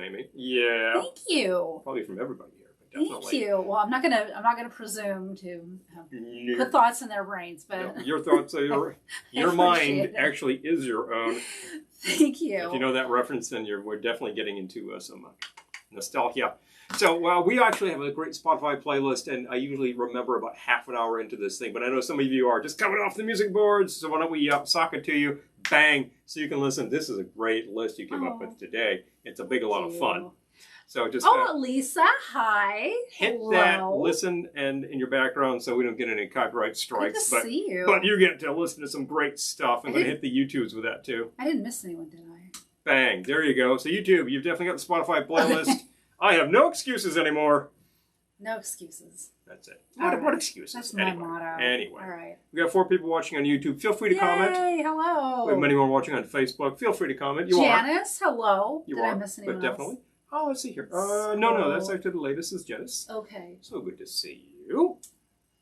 Amy. Yeah. Thank you. Probably from everybody here, but definitely. Thank you. Well, I'm not gonna presume to put thoughts in their brains, but no, your thoughts are your mind actually is your own. Thank you. If you know that reference, then we're definitely getting into some nostalgia. So we actually have a great Spotify playlist, and I usually remember about half an hour into this thing, but I know some of you are just coming off the music boards, so why don't we sock it to you, bang, so you can listen. This is a great list you came up with today. It's a lot of fun. So just Lisa, hi. Hit Hello. that, listen, and in your background so we don't get any copyright strikes. Good to see you. But you get to listen to some great stuff. I'm going to hit the YouTubes with that too. I didn't miss anyone, did I? Bang, there you go. So YouTube, you've definitely got the Spotify playlist. I have no excuses anymore. No excuses. That's it. Right. What excuses? That's my motto. Anyway. All right. We got 4 people watching on YouTube. Feel free to comment. Yay, hello. We have many more watching on Facebook. Feel free to comment. Janice, hello. You Did are. I miss anyone But definitely. else? Oh, let's see here. No, that's actually the latest is Janice. Okay. So good to see you.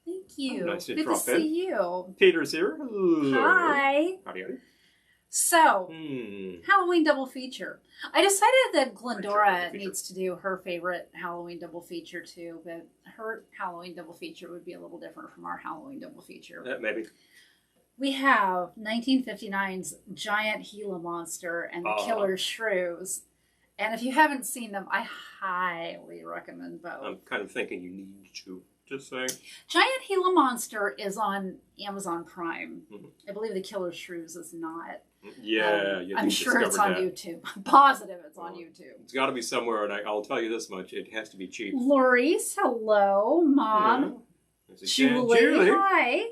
Thank you. Nice to good drop to see you. Peter's here. Hello. Hi. Howdy, howdy. So, Halloween double feature. I decided that Glendora needs to do her favorite Halloween double feature too, but her Halloween double feature would be a little different from our Halloween double feature. Maybe. We have 1959's Giant Gila Monster and the Killer Shrews. And if you haven't seen them, I highly recommend both. I'm kind of thinking you need to. Just saying. Giant Gila Monster is on Amazon Prime. I believe the Killer Shrews is not. Yeah, I'm sure it's on YouTube. I'm positive it's on YouTube. It's got to be somewhere, and I'll tell you this much: it has to be cheap. Lori's, hello, Mom. Julie, hi.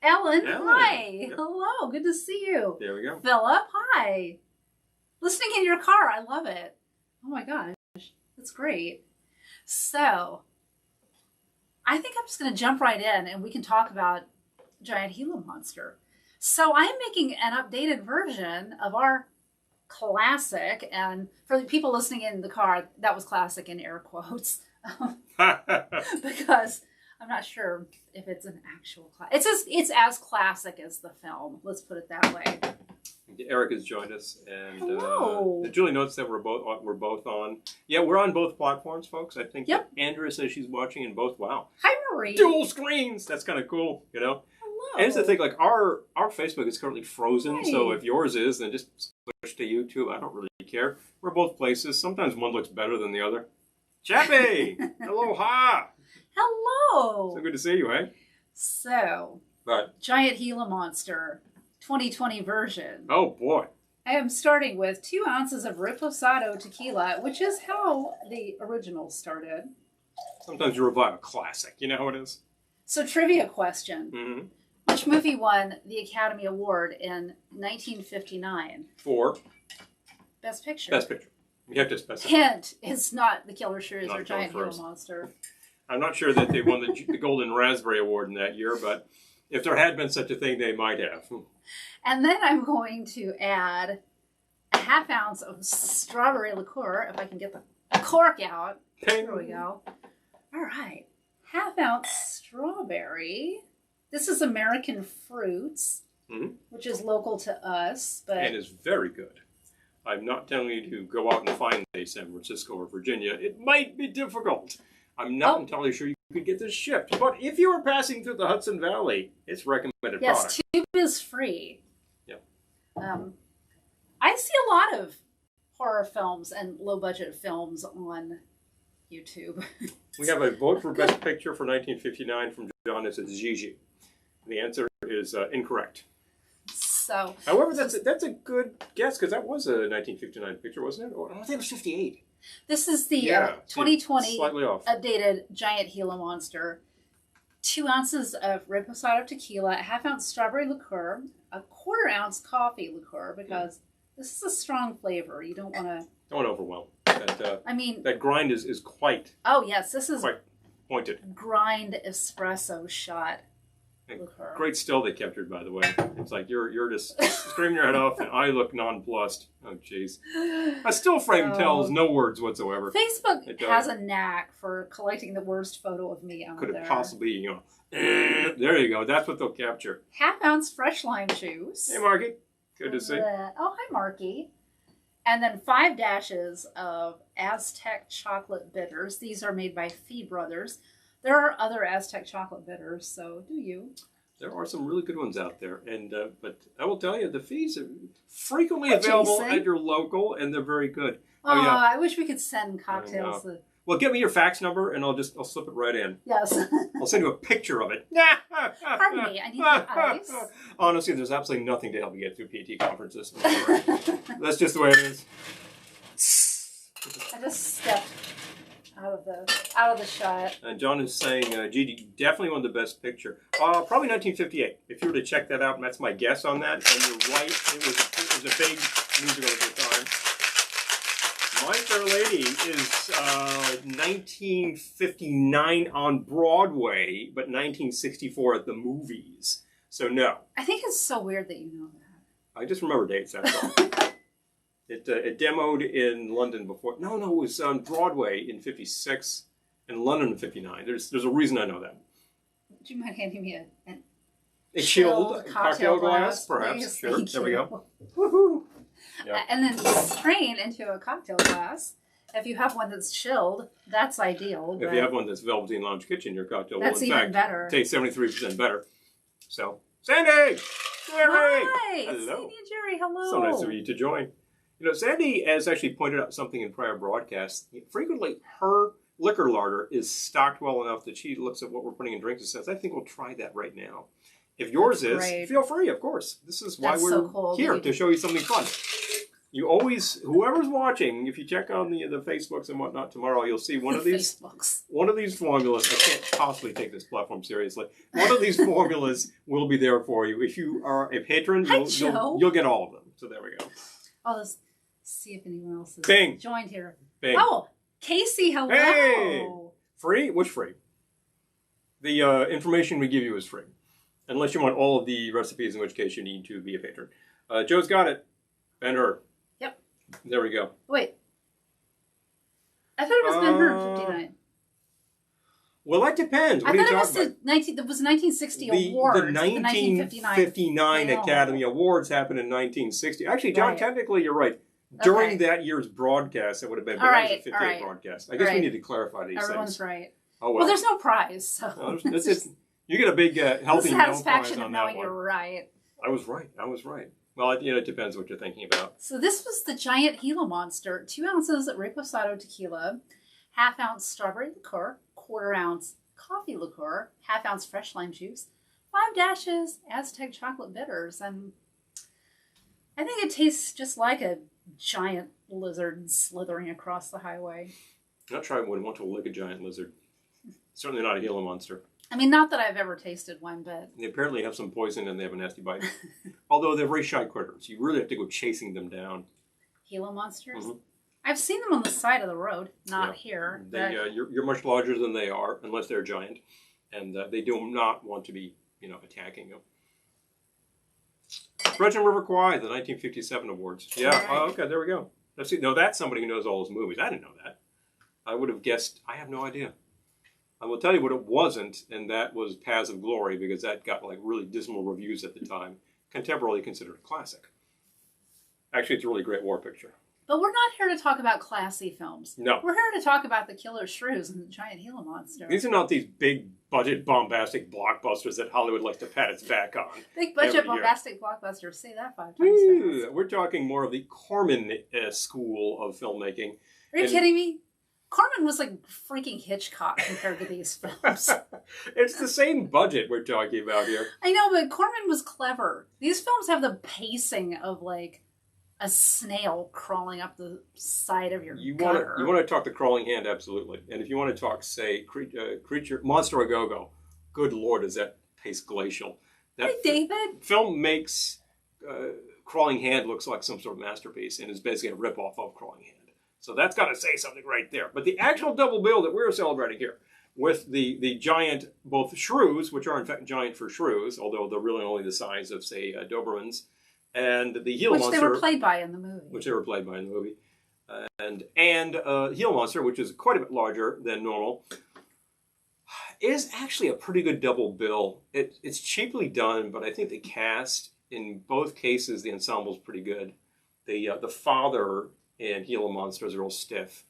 Ellen, hi. Yep. Hello, good to see you. There we go. Philip, hi. Listening in your car, I love it. Oh my gosh, that's great. So, I think I'm just going to jump right in, and we can talk about Giant Gila Monster. So I'm making an updated version of our classic, and for the people listening in the car, that was classic in air quotes, because I'm not sure if it's an actual classic. It's as classic as the film. Let's put it that way. Eric has joined us, and hello. Julie notes that we're both on. Yeah, we're on both platforms, folks. I think. Yep. Andrea says she's watching in both. Wow. Hi, Marie. Dual screens. That's kind of cool, you know. And here's the thing, like our Facebook is currently frozen, so if yours is, then just switch to YouTube. I don't really care. We're both places. Sometimes one looks better than the other. Chappie! Aloha! Hello! So good to see you, eh? So, Giant Gila Monster 2020 version. Oh, boy. I am starting with 2 ounces of Reposado tequila, which is how the original started. Sometimes you revive a classic. You know how it is? So, trivia question. Which movie won the Academy Award in 1959? For? Best Picture. Best Picture. You have to specify. Hint, it's not the Killer Shrews or Giant Gila Monster. I'm not sure that they won the Golden Raspberry Award in that year, but if there had been such a thing, they might have. And then I'm going to add a ½ ounce of strawberry liqueur, if I can get the cork out. There we go. All right. ½ ounce strawberry. This is American Fruits, which is local to us. And is very good. I'm not telling you to go out and find a San Francisco or Virginia. It might be difficult. I'm not entirely sure you could get this shipped. But if you are passing through the Hudson Valley, it's recommended product. Yes, tube is free. Yep. I see a lot of horror films and low-budget films on YouTube. We have a vote for Best Picture for 1959 from John. It says Gigi. The answer is incorrect. So, however, that's a good guess, because that was a 1959 picture, wasn't it? Or I think it was 58. This is the 2020 updated Giant Gila Monster. 2 ounces of Reposado tequila, a ½ ounce strawberry liqueur, a ¼ ounce coffee liqueur, because this is a strong flavor. You don't want to... Don't overwhelm. That grind is quite... Oh, yes. This is... quite pointed. Grind espresso shot liqueur. Great still they captured, by the way. It's like you're just screaming your head off, and I look nonplussed. Oh, jeez. A still frame tells no words whatsoever. Facebook has a knack for collecting the worst photo of me out there. Could it possibly, there you go. That's what they'll capture. ½ ounce fresh lime juice. Hey, Marky. Good to see you. Oh, hi, Marky. And then 5 dashes of Aztec chocolate bitters. These are made by Fee Brothers. There are other Aztec chocolate bitters, so do you. There are some really good ones out there. And but I will tell you, the Fees are frequently available at your local, and they're very good. Oh, yeah. I wish we could send cocktails. Well, give me your fax number, and I'll slip it right in. Yes. I'll send you a picture of it. Pardon me, I need the ice. Honestly, there's absolutely nothing to help you get through PT conferences. That's just the way it is. I just stepped out of the shot. And John is saying, Gigi, definitely won the best picture. Probably 1958. If you were to check that out, and that's my guess on that, and you're right, it was a big musical at the time. My Fair Lady is 1959 on Broadway, but 1964 at the movies. So no. I think it's so weird that you know that. I just remember dates, that's all. It demoed in London before. No, it was on Broadway in 56 and London in 59. There's a reason I know that. Would you mind handing me a chilled cocktail glass? Perhaps. Please, sure. There we go. Woohoo! Yep. And then strain into a cocktail glass. If you have one that's chilled, that's ideal. If you have one that's Velveteen Lounge Kitchen, your cocktail will, in fact, better. Taste 73% better. So, Sandy! Jerry! Hi! Hello. Sandy and Jerry, hello. So nice of you to join. You know, Sandy has actually pointed out something in prior broadcasts. Frequently, her liquor larder is stocked well enough that she looks at what we're putting in drinks and says, I think we'll try that right now. If yours is, feel free, of course. This is why we're here, to show you something fun. You always, whoever's watching, if you check on the Facebooks and whatnot tomorrow, you'll see one of these formulas. I can't possibly take this platform seriously. One of these formulas will be there for you. If you are a patron, you'll get all of them. So there we go. Oh, let's see if anyone else has joined here. Bing. Oh, Casey, hello. Hey! Free? What's free? The information we give you is free. Unless you want all of the recipes, in which case you need to be a patron. Joe's got it. Ben-Hur. Yep. There we go. Wait. I thought it was Ben-Hur 59. Well, that depends. What I are you thought talking about? It was 1960 awards. The 1959 Academy Awards happened in 1960. Actually, John, technically you're right. During that year's broadcast, it would have been. But that was a 58 broadcast. I guess we need to clarify these things. Everyone's right. Oh, well, there's no prize. So. No, you get a big healthy no prize satisfaction on of that knowing one. you're right. I was right. Well, it depends what you're thinking about. So this was the Giant Gila Monster. 2 ounces reposado tequila, ½ ounce strawberry liqueur, ¼ ounce coffee liqueur, ½ ounce fresh lime juice, 5 dashes Aztec chocolate bitters, and I think it tastes just like a giant lizard slithering across the highway. Not sure I would want to lick a giant lizard. Certainly not a Gila Monster. I mean, not that I've ever tasted one, but... They apparently have some poison and they have a nasty bite. Although they're very shy critters. You really have to go chasing them down. Gila Monsters? Mm-hmm. I've seen them on the side of the road, not here. You're much larger than they are, unless they're giant. And they do not want to be, attacking you. Dredge and River Kwai, the 1957 awards. Yeah, right. Okay, there we go. Let's see. No, that's somebody who knows all those movies. I didn't know that. I would have guessed. I have no idea. I will tell you what it wasn't, and that was Paths of Glory, because that got really dismal reviews at the time. Contemporarily considered a classic. Actually, it's a really great war picture. But we're not here to talk about classy films. No. We're here to talk about the Killer Shrews and the Giant Gila Monster. These are not these big budget bombastic blockbusters that Hollywood likes to pat its back on. Big budget bombastic blockbusters. Say that 5 times fast. We're talking more of the Corman school of filmmaking. Are you kidding me? Corman was like freaking Hitchcock compared to these films. It's the same budget we're talking about here. I know, but Corman was clever. These films have the pacing of a snail crawling up the side of your gutter. You want to talk the crawling hand, absolutely. And if you want to talk, say, Monster a Go-Go, good Lord, is that pace glacial. That David. Film makes Crawling Hand looks like some sort of masterpiece and is basically a ripoff of Crawling Hand. So that's got to say something right there. But the actual double bill that we're celebrating here with the giant, both shrews, which are in fact giant for shrews, although they're really only the size of, say, Dobermans, and the Gila Monster. Which they were played by in the movie. And Gila Monster, which is quite a bit larger than normal, is actually a pretty good double bill. It's cheaply done, but I think the cast, in both cases, the ensemble is pretty good. The father and Gila Monster is real stiff,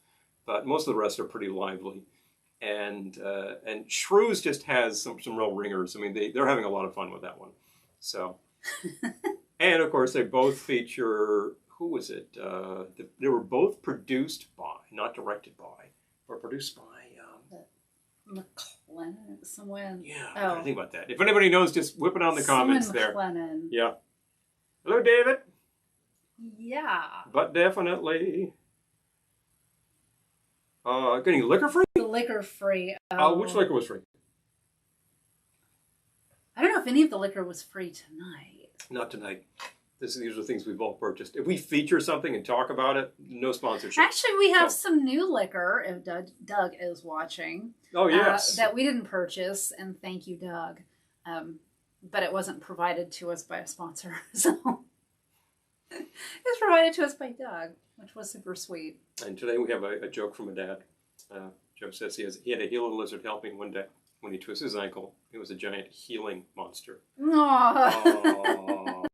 but most of the rest are pretty lively. And Shrews just has some real ringers. I mean, they're having a lot of fun with that one. So, and of course, they both feature, who was it? They were both produced by, not directed by, or produced by. McLennan, someone. Yeah, I think about that. If anybody knows, just whip it on the comments there. McLennan. Yeah. Hello, David. Yeah. But definitely. Getting liquor free? The liquor free. Which liquor was free? I don't know if any of the liquor was free tonight. Not tonight. These are things we've all purchased. If we feature something and talk about it, no sponsorship. Actually, we have some new liquor, if Doug is watching. Oh, yes. That we didn't purchase, and thank you, Doug. But it wasn't provided to us by a sponsor. So it was provided to us by Doug, which was super sweet. And today we have a joke from a dad. Joe says he had a Gila lizard helping one day. When he twisted his ankle, it was a giant healing monster. Aww.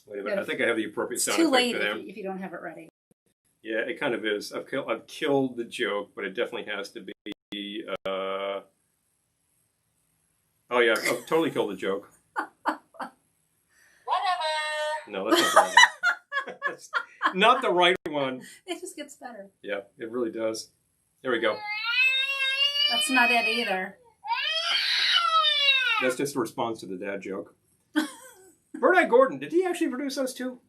Wait a minute, I think I have the appropriate sound too effect late for them. if you don't have it ready. Yeah, it kind of is. I've killed the joke, but it definitely has to be. Oh yeah, I've totally killed the joke. Whatever. No, that's not the right one. That's not the right one. It just gets better. Yeah, it really does. There we go. That's not it either. That's just a response to the dad joke. Bernard Gordon, did he actually produce those two?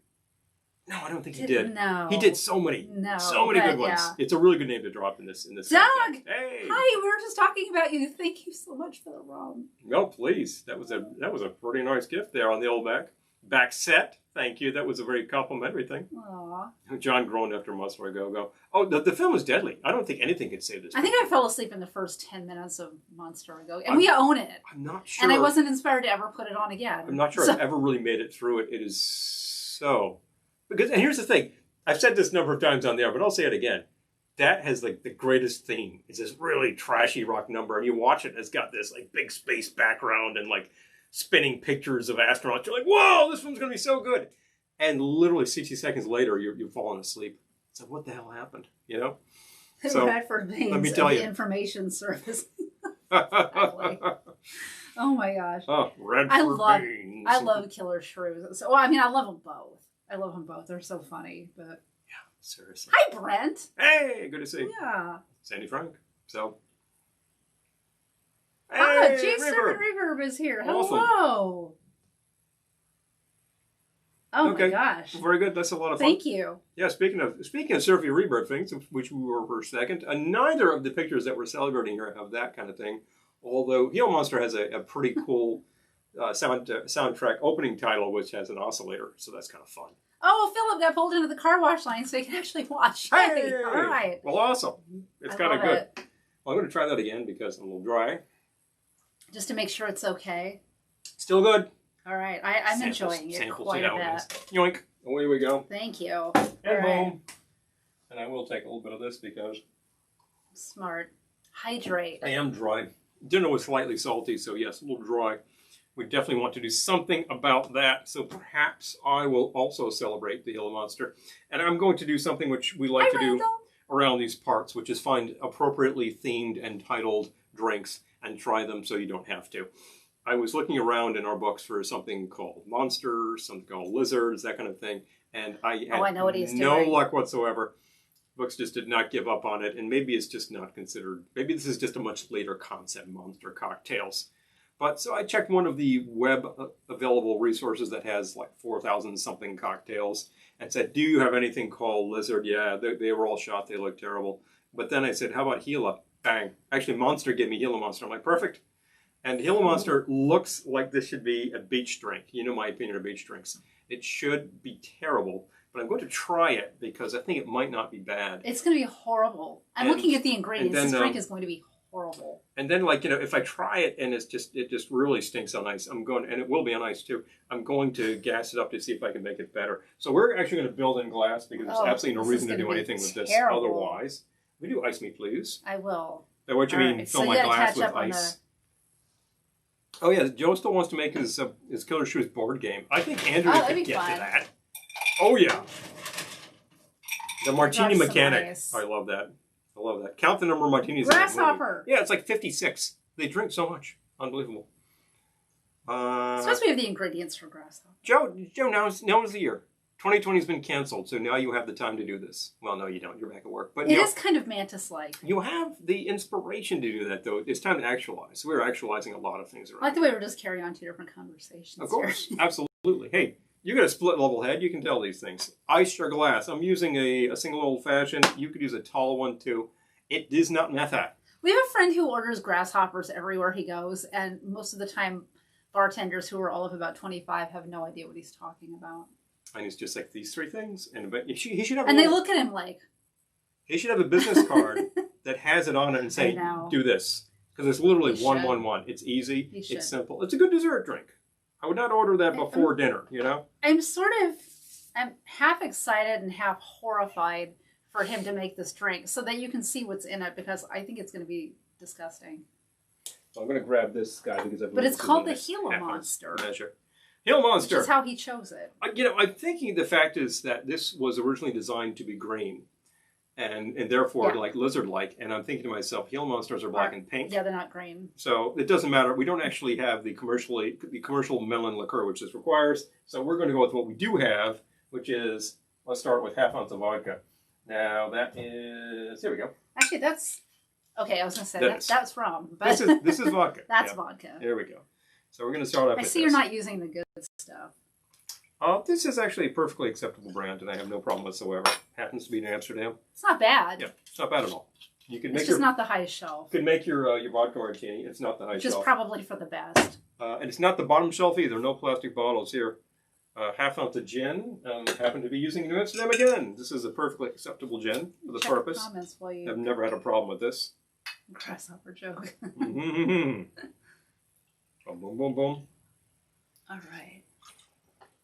No, I don't think he did. No. He did so many. No. So many good ones. Yeah. It's a really good name to drop in this. Doug! Subject. Hey! Hi, we were just talking about you. Thank you so much for the rum. No, please. That was a pretty nice gift there on the old back set. Thank you. That was a very complimentary thing. Aww. John groaned after a month ago. Oh, the film is deadly. I don't think anything could save this. I think I fell asleep in the first 10 minutes of Monster Ago. And we own it. I'm not sure. And I wasn't inspired to ever put it on again. I'm not sure I've ever really made it through it. It is so... And here's the thing. I've said this a number of times on there, but I'll say it again. That has like the greatest theme. It's this really trashy rock number. And you watch it, it's got this like big space background and like spinning pictures of astronauts. You're like, whoa, this one's going to be so good. And literally 60 seconds later, you've fallen asleep. It's like, what the hell happened? You know? So, Radford Baines let me tell you. The Information Service. Exactly. Oh my gosh. Oh, Radford Baines. I love Killer Shrews. So, well, I mean, I love them both. I love them both. They're so funny. But yeah, seriously. Hi, Brent. Hey, good to see you. Yeah. Sandy Frank. So. Hey, Hey, J7 Reverb is here. Awesome. Hello. Oh Okay. my gosh. Very good. That's a lot of fun. Thank you. Yeah, speaking of Surfy Reverb things, which we were for a second, neither of the pictures that we're celebrating here have that kind of thing. Although Gila Monster has a pretty cool soundtrack opening title, which has an oscillator, so that's kind of fun. Oh, Philip got pulled into the car wash line so he can actually watch. Hey! All right. Well, awesome. It's I kind of love good. it. Well, I'm going to try that again because I'm a little dry. Just to make sure it's okay. Still good. All right. I'm enjoying it quite a bit. Yoink. Away we go. Thank you. And All right. boom. And I will take a little bit of this because Smart. Hydrate. I am dry. Dinner was slightly salty, so yes, a little dry. We definitely want to do something about that, so perhaps I will also celebrate the Gila Monster. And I'm going to do something which we like to do around these parts, which is find appropriately themed and titled drinks and try them so you don't have to. I was looking around in our books for something called monsters, something called lizards, that kind of thing, and I had know what he's no doing. luck whatsoever. Books just did not give up on it, and maybe it's just not considered, maybe this is just a much later concept, monster cocktails. But so I checked one of the web available resources that has like 4,000 something cocktails and said, do you have anything called lizard? Yeah, they were all shot. They look terrible. But then I said, how about Gila? Bang. Actually, Monster gave me Gila Monster. I'm like, perfect. And Gila Monster looks like this should be a beach drink. You know my opinion of beach drinks. It should be terrible. But I'm going to try it because I think it might not be bad. It's going to be horrible. I'm looking at the ingredients. Then, this drink is going to be horrible. And then, like, you know, if I try it and it just really stinks on ice, and it will be on ice too, I'm going to gas it up to see if I can make it better. So we're actually going to build in glass because there's absolutely no reason to do anything with this otherwise. Will you ice me, please? I will. Now, what do you mean, fill my glass with ice? Oh, yeah, Joe still wants to make his Killer Shrews board game. I think Andrew could get to that. Oh, yeah. The martini That's so mechanic. nice. I love that. I love that. Count the number of martinis. Grasshopper. Yeah, it's like 56. They drink so much. Unbelievable. Suppose we have the ingredients for grasshopper. Joe, now is the year. 2020 has been canceled, so now you have the time to do this. Well, no, you don't. You're back at work. But It is kind of mantis-like. You have the inspiration to do that, though. It's time to actualize. We're actualizing a lot of things around. I like the way we're just carrying on two different conversations. Of course. Absolutely. Hey, you got a split level head. You can tell these things. Ice or glass. I'm using a single old-fashioned. You could use a tall one, too. It does not matter. We have a friend who orders grasshoppers everywhere he goes, and most of the time, bartenders who are all of about 25 have no idea what he's talking about. And it's just like these three things. And he should have. And they look at him like. He should have a business card that has it on it and say, "Do this," because it's literally 111. It's easy. It's simple. It's a good dessert drink. I would not order that before dinner. You know. I'm half excited and half horrified for him to make this drink, so that you can see what's in it, because I think it's going to be disgusting. So I'm going to grab this guy because I. But it's called the Gila Monster. Measure. Gila Monster. Which is how he chose it. I'm thinking the fact is that this was originally designed to be green, and therefore like lizard-like. And I'm thinking to myself, Gila Monsters are black and pink. Yeah, they're not green. So it doesn't matter. We don't actually have the commercial melon liqueur, which this requires. So we're going to go with what we do have, which is, let's start with ½ ounce of vodka. Now that is, here we go. Actually, that's okay. I was going to say that's rum, but this is vodka. That's vodka. There we go. So we're going to start off. I see you're not using the good stuff. This is actually a perfectly acceptable brand, and I have no problem whatsoever. Happens to be in Amsterdam. It's not bad. Yeah, it's not bad at all. You can it's just not the highest shelf. You can make your vodka martini. It's not the highest shelf. Which is probably for the best. And it's not the bottom shelf either. No plastic bottles here. ½ ounce of gin. Happen to be using in New Amsterdam again. This is a perfectly acceptable gin for the purpose. Comments while you... I've never had a problem with this. Grasshopper joke. Boom, boom, boom, boom. All right.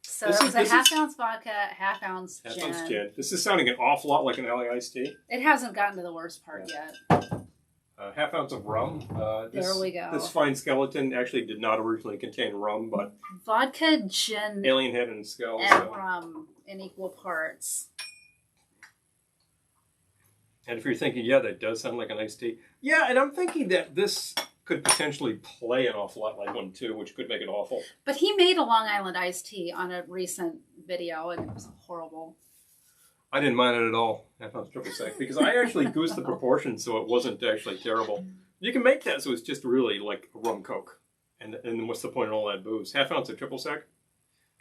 So it was a ½ ounce vodka, ½ ounce gin. ½ ounce gin. This is sounding an awful lot like an LA iced tea. It hasn't gotten to the worst part yet. ½ ounce of rum. There we go. This fine skeleton actually did not originally contain rum, but... Vodka, gin, alien head and skull. And rum in equal parts. And if you're thinking, yeah, that does sound like an iced tea. Yeah, and I'm thinking that this could potentially play an awful lot like one too, which could make it awful. But he made a Long Island iced tea on a recent video, and it was horrible. I didn't mind it at all. ½ ounce triple sec, because I actually goosed the proportions so it wasn't actually terrible. You can make that so it's just really like a rum coke. And what's the point of all that booze? ½ ounce of triple sec.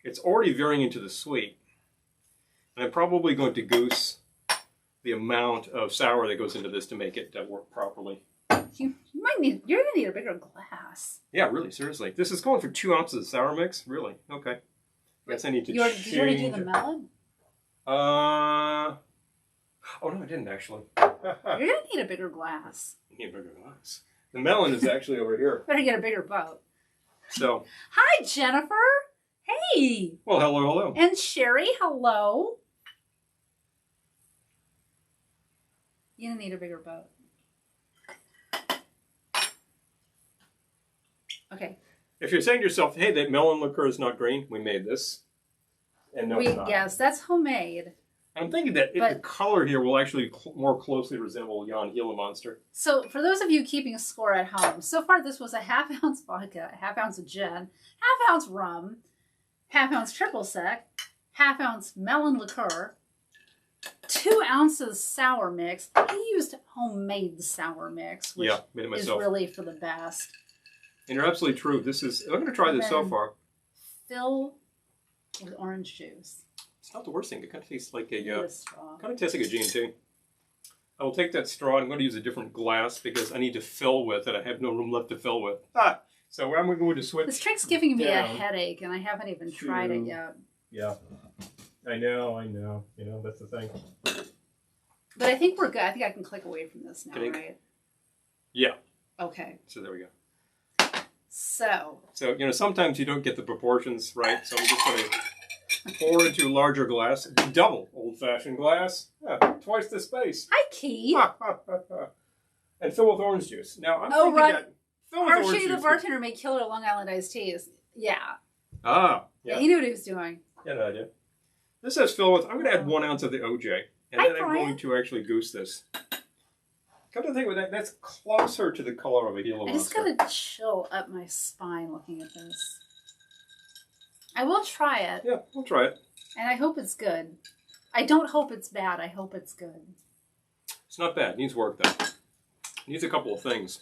It's already veering into the sweet. And I'm probably going to goose the amount of sour that goes into this to make it work properly. You're going to need a bigger glass. Yeah, really, seriously. This is going for 2 ounces of sour mix? Really? Okay. Guess I need to Did you already do the melon? Oh no, I didn't actually. You're going to need a bigger glass. I need a bigger glass. The melon is actually over here. Better get a bigger boat. So. Hi, Jennifer. Hey. Well, hello. And Sherry, hello. You're going to need a bigger boat. Okay. If you're saying to yourself, hey, that melon liqueur is not green, we made this. And no, it's not. Yes, that's homemade. I'm thinking that the color here will actually more closely resemble Giant Gila Monster. So, for those of you keeping score at home, so far this was a ½ ounce vodka, ½ ounce of gin, ½ ounce rum, ½ ounce triple sec, ½ ounce melon liqueur, 2 ounces sour mix. I used homemade sour mix, which made it is myself. really for the best. And you're absolutely true. I'm going to try this so far. Fill with orange juice. It's not the worst thing. It kind of tastes like a G&T. I will take that straw. I'm going to use a different glass because I need to fill with it. I have no room left to fill with. So I'm going to switch. This drink's giving me a headache, and I haven't even tried it yet. Yeah. I know. You know, that's the thing. But I think we're good. I think I can click away from this now, right? Yeah. Okay. So there we go. So, sometimes you don't get the proportions right. So I'm just going to pour into a larger glass. Double old-fashioned glass. Twice the space. Hi, Keith. And fill with orange juice. Now, I'm thinking that... Archie, the bartender, made killer Long Island iced teas. Yeah. Yeah. He knew what he was doing. Yeah, no idea. This says fill with. I'm going to add 1 ounce of the OJ, and Hi, then I'm Brian. going to actually goose this. Come to think of that, that's closer to the color of a Gila I just Monster. got to chill up my spine looking at this. I will try it. Yeah, we'll try it. And I hope it's good. I don't hope it's bad. I hope it's good. It's not bad. It needs work, though. It needs a couple of things.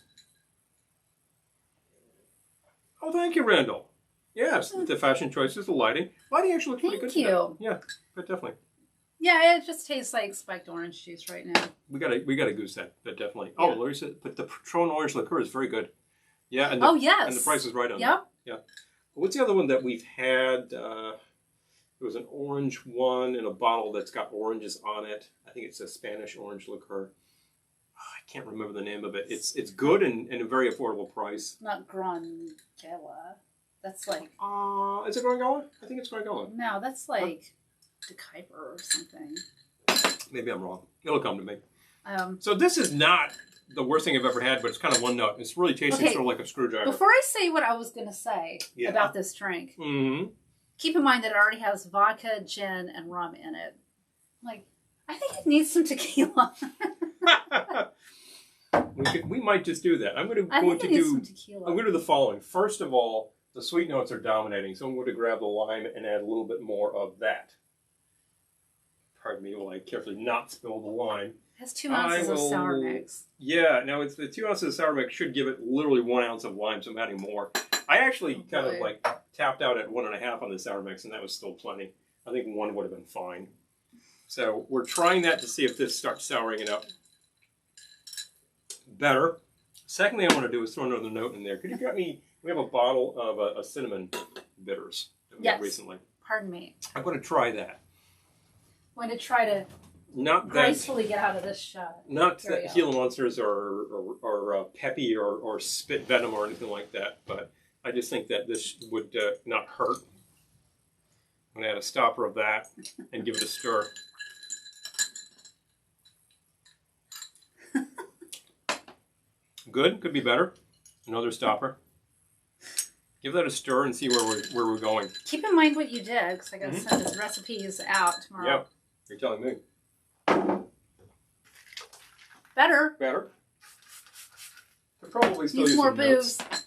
Oh, thank you, Randall. Yes, the fashion choices, the lighting. Lighting actually looks pretty good. Thank you. Today. Yeah, but definitely. Yeah, it just tastes like spiked orange juice right now. We gotta goose that, but definitely. Yeah. Oh, Larry said, but the Patron orange liqueur is very good. Yeah, and the, yes. and the price is right on. Yep. That. Yeah. What's the other one that we've had? There was an orange one in a bottle that's got oranges on it. I think it's a Spanish orange liqueur. Oh, I can't remember the name of it. It's good and a very affordable price. Not Giant Gila. That's like... Is it Grangola? I think it's Grangola. No, that's like the Kuiper or something. Maybe I'm wrong. It'll come to me. Um, So this is not the worst thing I've ever had, but it's kind of one note. It's really tasting Okay. sort of like a screwdriver. before I say what I was going to say Yeah. about this drink, Mm-hmm. keep in mind that it already has vodka, gin, and rum in it. Like, I think it needs some tequila. we might just do that. I'm going I think to it needs do. some tequila. I'm going to do the following. First of all, the sweet notes are dominating, so I'm going to grab the lime and add a little bit more of that. Pardon me while I carefully not spill the lime. It has 2 ounces of sour mix. Yeah, now it's the 2 ounces of sour mix should give it literally 1 ounce of lime, so I'm adding more. I actually kind of boy. like tapped out at 1.5 on the sour mix, and that was still plenty. I think 1 would have been fine. So we're trying that to see if this starts souring it up better. Second thing I want to do is throw another note in there. Could you get me? We have a bottle of a cinnamon bitters that we got recently. Pardon me. I'm going to try that. I'm going to try to Not that. gracefully get out of this shot. Not There we that go. Gila Monsters are peppy or spit venom or anything like that, but I just think that this would not hurt. I'm going to add a stopper of that and give it a stir. Good. Could be better. Another stopper. Give that a stir and see where we're going. Keep in mind what you did, because I got to send his recipes out tomorrow. Yeah, you're telling me. Better. Better. Could probably still Needs use more some notes. booze.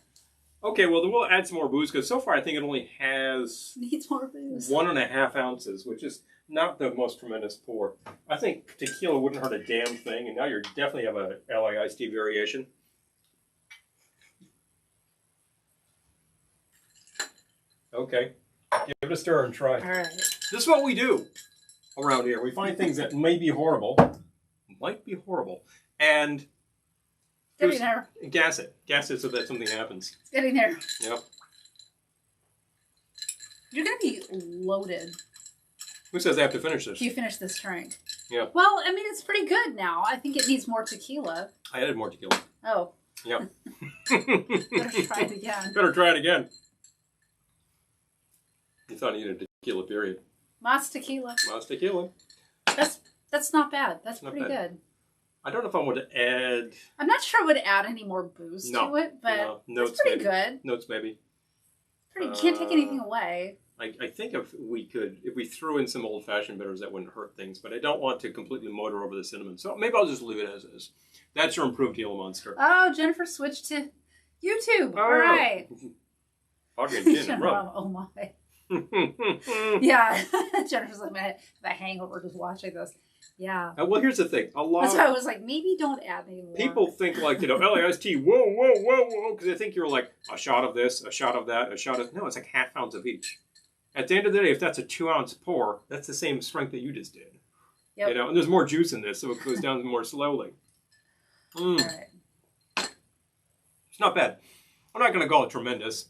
Okay, well, then we'll add some more booze because so far I think it only has Needs more booze. 1.5 ounces, which is not the most tremendous pour. I think tequila wouldn't hurt a damn thing, and now you definitely have a LA iced tea variation. Okay, give it a stir and try. All right. This is what we do around here. We find things that may be horrible, and Getting there. gas it so that something happens. It's getting there. Yep. You're going to be loaded Who says I have to finish this? if you finish this drink. Yeah. Well, I mean, it's pretty good now. I think it needs more tequila. I added more tequila. Oh, Yep. better try it again. Better try it again. You thought you needed tequila, period. Mas tequila. Mas tequila. That's not bad. That's Not pretty bad. good. I don't know if I want to add... I'm not sure I would add any more booze to it, but no, notes it's pretty maybe. good. Notes maybe. Pretty, can't take anything away. I think if we threw in some old-fashioned bitters, that wouldn't hurt things, but I don't want to completely motor over the cinnamon. So maybe I'll just leave it as is. That's your improved Gila Monster. Oh, Jennifer switched to YouTube. All right. Vodka and gin and rum. Oh my. Yeah. Jennifer's like, the hangover just watching this. Yeah. Well, here's the thing. A lot That's of why I was like, maybe don't add any more. people think like, LAIST, whoa, because they think you're like a shot of this, a shot of that, a shot of... No, it's like half ounce of each. At the end of the day, if that's a 2 ounce pour, that's the same strength that you just did. Yep. You know, and there's more juice in this, so it goes down more slowly. All right. It's not bad. I'm not going to call it tremendous.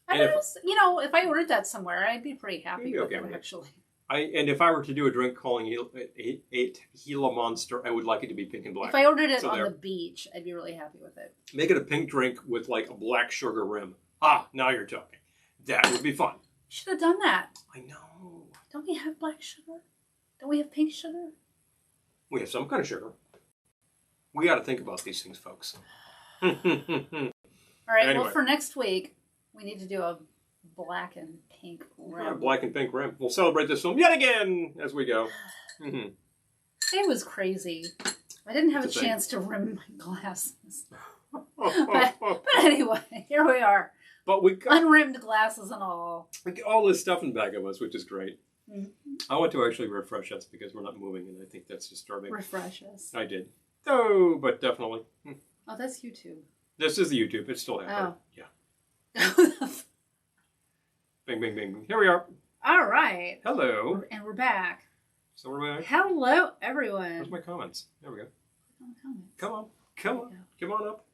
I And mean, if I ordered that somewhere, I'd be pretty happy You'd be with okay it, with it. actually. And if I were to do a drink calling it Gila Monster, I would like it to be pink and black. If I ordered it So on there. the beach, I'd be really happy with it. Make it a pink drink with like a black sugar rim. Ah, now you're talking. That would be fun. Should have done that. I know. Don't we have black sugar? Don't we have pink sugar? We have some kind of sugar. We got to think about these things, folks. All right. Anyway. Well, for next week, we need to do a black and pink rim. Black and pink rim. We'll celebrate this film yet again as we go. It was crazy. I didn't have a chance to rim my glasses. but anyway, here we are. But we got unrimmed glasses and all. We got all this stuff in the back of us, which is great. I want to actually refresh us because we're not moving, and I think that's disturbing. Refresh us. I did. Oh, but definitely. Oh, that's YouTube. This is the YouTube. It's still happening. Yeah. Bing, bing, bing. Here we are. All right. Hello. And we're back. So we're back. Hello, everyone. Where's my comments? There we go. Come on. Come on up.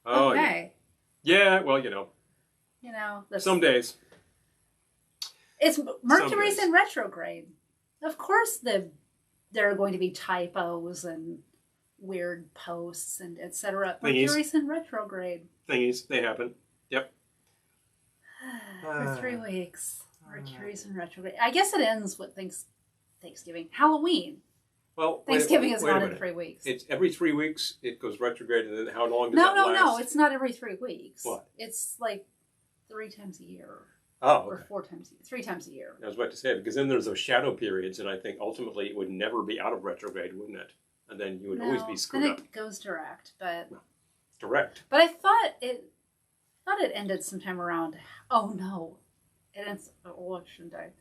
Oh, okay. Yeah, well, you know. Some days. It's Mercury's in retrograde. Of course there are going to be typos and weird posts and etc. Mercury's in retrograde. Thingies, they happen. Yep. For 3 weeks. Mercury's in retrograde. I guess it ends with Thanksgiving. Halloween. Well, Thanksgiving is not in 3 weeks. It's every 3 weeks it goes retrograde, and then how long does that last? No, it's not every 3 weeks. What? It's like 3 times a year. Oh, okay. Or 4 times a year. 3 times a year. I was about to say, because then there's those shadow periods, and I think ultimately it would never be out of retrograde, wouldn't it? And then you would always be screwed up. Then it goes direct, but... Direct? But I thought it ended sometime around... Oh, no. It ends election day.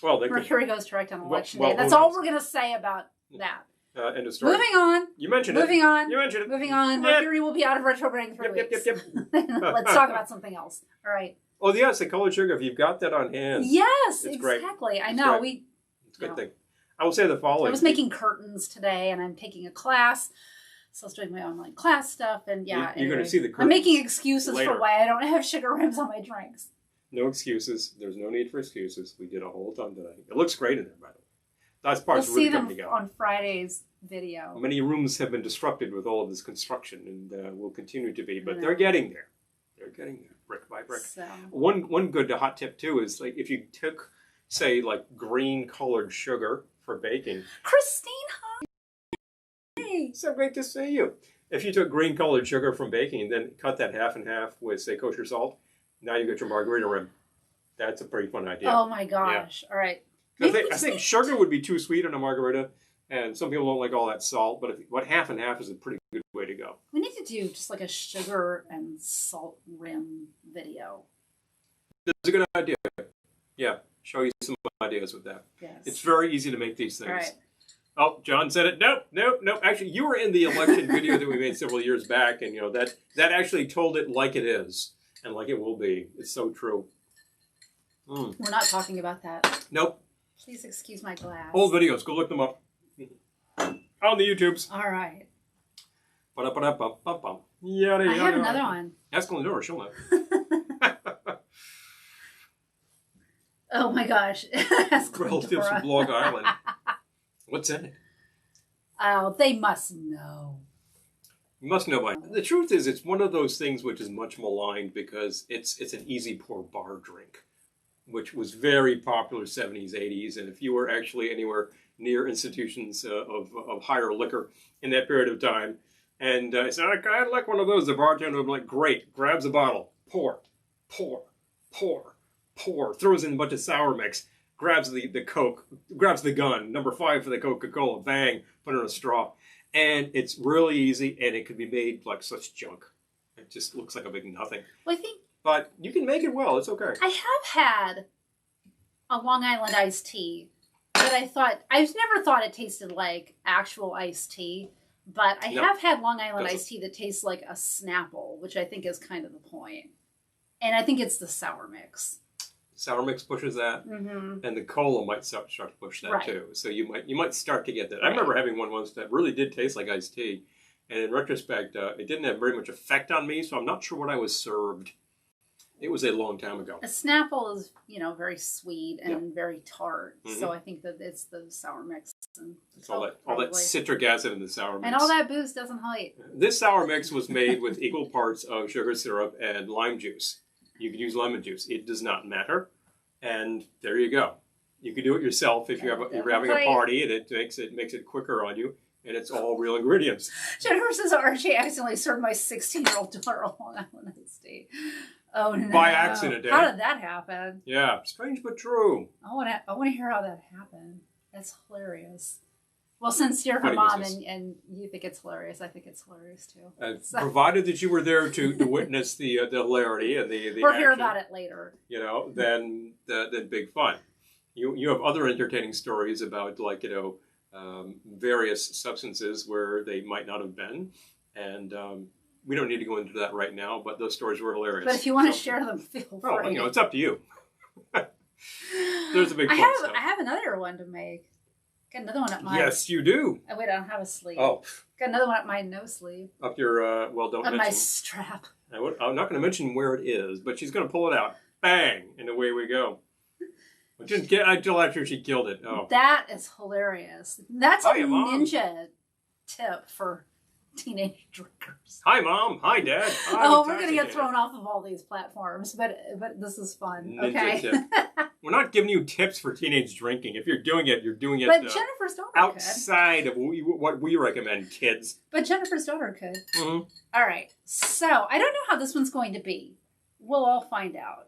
Well, Mercury goes direct on election day. That's all we're going to say about that. End of story. Moving on. You mentioned it. Moving on. You mentioned it. Moving on. Mercury will be out of retrograde in 3 weeks. Yep. Let's talk about something else. All right. Oh, yes, the colored sugar. If you've got that on hand. Yes, it's exactly. Great. I know. It's a good thing. I will say the following. I was making curtains today, and I'm taking a class. So I was doing my online class stuff, and yeah. You're going to see the curtains. I'm making excuses later. for why I don't have sugar rims on my drinks. No excuses. There's no need for excuses. We did a whole ton today. It looks great in there, by the way. That part's really coming together. We'll see them on Friday's video. Many rooms have been disrupted with all of this construction, and will continue to be, but they're getting there. They're getting there, brick by brick. So. One good hot tip too is like if you took, say, like green colored sugar for baking. Christine, hi. So great to see you. If you took green colored sugar from baking, then cut that half and half with, say, kosher salt. Now you get your margarita rim. That's a pretty fun idea. Oh my gosh! Yeah. All right. I think sugar would be too sweet on a margarita, and some people don't like all that salt. But half and half is a pretty good way to go. We need to do just like a sugar and salt rim video. That's a good idea. Yeah, show you some ideas with that. Yes. It's very easy to make these things. All right. Oh, John said it. Nope. Actually, you were in the election video that we made several years back, and that actually told it like it is and like it will be. It's so true. We're not talking about that. Nope. Please excuse my glass. Old videos. Go look them up. On the YouTubes. All right. Yada, I have another one. Ask Glendora. She'll know. Oh my gosh. Ask Relatives from Long Island. What's in it? Oh, they must know. You must know by. The truth is, it's one of those things which is much maligned because it's an easy pour bar drink, which was very popular 70s, 80s, and if you were actually anywhere near institutions of higher liquor in that period of time, and I said, I'd like one of those, the bartender would be like, great, grabs a bottle, pour, throws in a bunch of sour mix, grabs the Coke, grabs the gun, number 5 for the Coca-Cola, bang, put it in a straw. And it's really easy, and it can be made like such junk. It just looks like a big nothing. Well, I think... But you can make it well. It's okay. I have had a Long Island iced tea that I've never thought it tasted like actual iced tea, but I have had Long Island iced tea that tastes like a Snapple, which I think is kind of the point. And I think it's the sour mix. Sour mix pushes that, and the cola might start to push that too. So you might start to get that. I remember having one once that really did taste like iced tea, and in retrospect, it didn't have very much effect on me. So I'm not sure what I was served. It was a long time ago. A Snapple is, very sweet and very tart. So I think that it's the sour mix. And it's all that citric acid in the sour mix. And all that booze doesn't hurt. This sour mix was made with equal parts of sugar syrup and lime juice. You could use lemon juice. It does not matter. And there you go. You can do it yourself if you're having a party, and it makes it quicker on you. And it's all real ingredients. Jennifer says Archie accidentally served my 16-year-old daughter a Long Island iced tea. Oh no! By accident, How did that happen? Yeah, strange but true. I want to hear how that happened. That's hilarious. Well, since you're her Funny mom business. and you think it's hilarious, I think it's hilarious too. So. Provided that you were there to witness the hilarity and the or action, hear about it later. You know, then big fun. You have other entertaining stories about various substances where they might not have been, and we don't need to go into that right now. But those stories were hilarious. But if you want to share them, feel free. Well, it's up to you. There's a big. I have another one to make. Got another one up my... Yes, you do. Oh, wait, I don't have a sleeve. Oh. Got another one up my no sleeve. Up your, don't mention. Up my strap. I'm not going to mention where it is, but she's going to pull it out. Bang! And away we go. Until after she killed it. Oh. That is hilarious. That's a Mom. Ninja tip for teenage drinkers. Hi, Mom. Hi, Dad. We're going to get thrown off of all these platforms, but this is fun. Ninja okay. tip. We're not giving you tips for teenage drinking. If you're doing it, you're doing it But Jennifer's daughter outside of what we recommend, kids. But Jennifer's daughter could. Mm-hmm. All right. So, I don't know how this one's going to be. We'll all find out.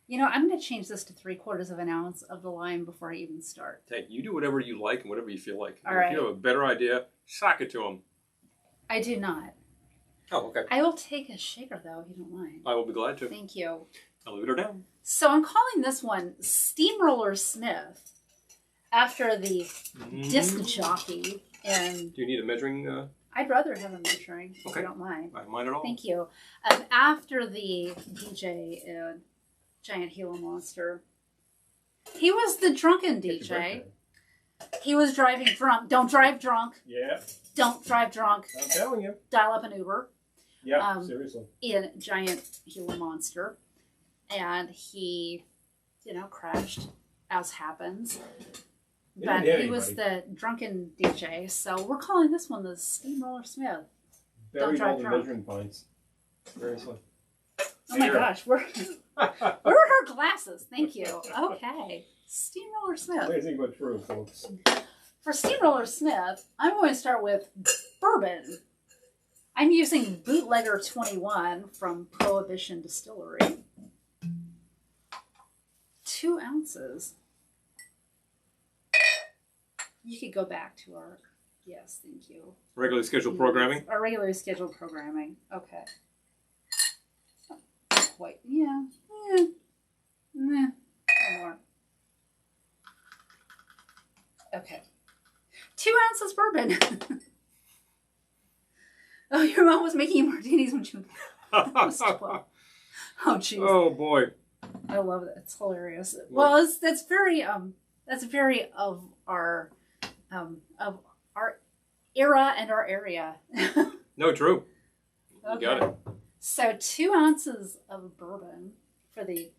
You know, I'm going to change this to 3/4 of an ounce of the lime before I even start. Hey, you do whatever you like and whatever you feel like. All right. If you have a better idea, sock it to them. I do not. Oh, okay. I will take a shaker, though, if you don't mind. I will be glad to. Thank you. I'll leave it down. So I'm calling this one Steamroller Smith after the disc jockey. And do you need a measuring? I'd rather have a measuring, if okay. you don't mind. I don't mind at all. Thank you. After the DJ in Giant Gila Monster, he was the drunken DJ. He was driving drunk. Don't drive drunk. Yeah. Don't drive drunk. I'm telling you. Dial up an Uber. Yeah, seriously. In Giant Gila Monster. And he, crashed, as happens. But he was the drunken DJ, so we're calling this one the Steamroller Smith. Don't drive drunk. Measuring points. Seriously. Oh my gosh, where are her glasses? Thank you. Okay. Steamroller Smith. What do you think about true, folks? For Steamroller Smith, I'm going to start with bourbon. I'm using Bootlegger 21 from Prohibition Distillery. 2 ounces. You could go back to our... Yes, thank you. Regularly scheduled programming? Our regularly scheduled programming. Okay. Not quite. Yeah. Nah. No more. Okay. 2 ounces bourbon. Oh, your mom was making you martinis when she was 12. Oh, jeez. Oh, boy. I love it. It's hilarious. Well, that's very of our era and our area. No, true. Okay. You got it. So 2 ounces of bourbon for the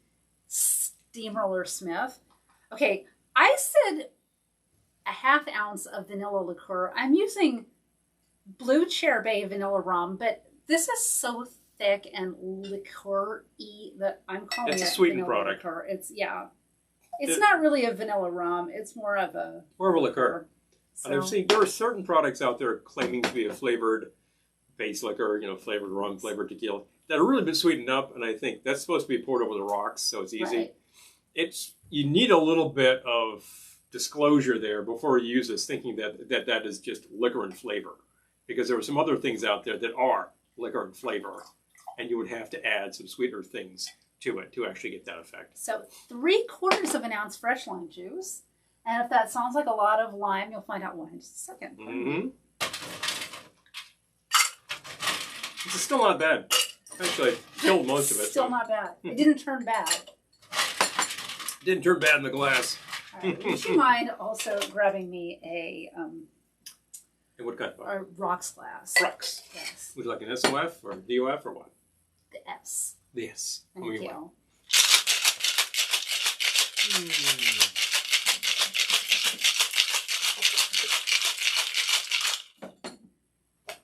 Steamroller Smith. Okay, I said a ½ ounce of vanilla liqueur. I'm using Blue Chair Bay vanilla rum, but this is so thick and liqueur-y that I'm calling it a sweetened product. Liqueur. It's not really a vanilla rum. It's more of a liqueur. So, and I've seen there are certain products out there claiming to be a flavored base liquor, flavored rum, flavored tequila, that are really been sweetened up, and I think that's supposed to be poured over the rocks, so it's easy. Right. You need a little bit of disclosure there before you use this, thinking that is just liquor and flavor, because there are some other things out there that are liquor and flavor, and you would have to add some sweeter things to it to actually get that effect. So 3/4 of an ounce fresh lime juice. And if that sounds like a lot of lime, you'll find out why in just a second. Mm-hmm. This is still not bad. Actually, I killed most of it. Still not bad. It didn't turn bad. Didn't turn bad in the glass. All right. Would you mind also grabbing me a And what kind of a rocks glass? Rocks. Yes. Would you like an SOF or DOF or what? The S. The S. Thank you. All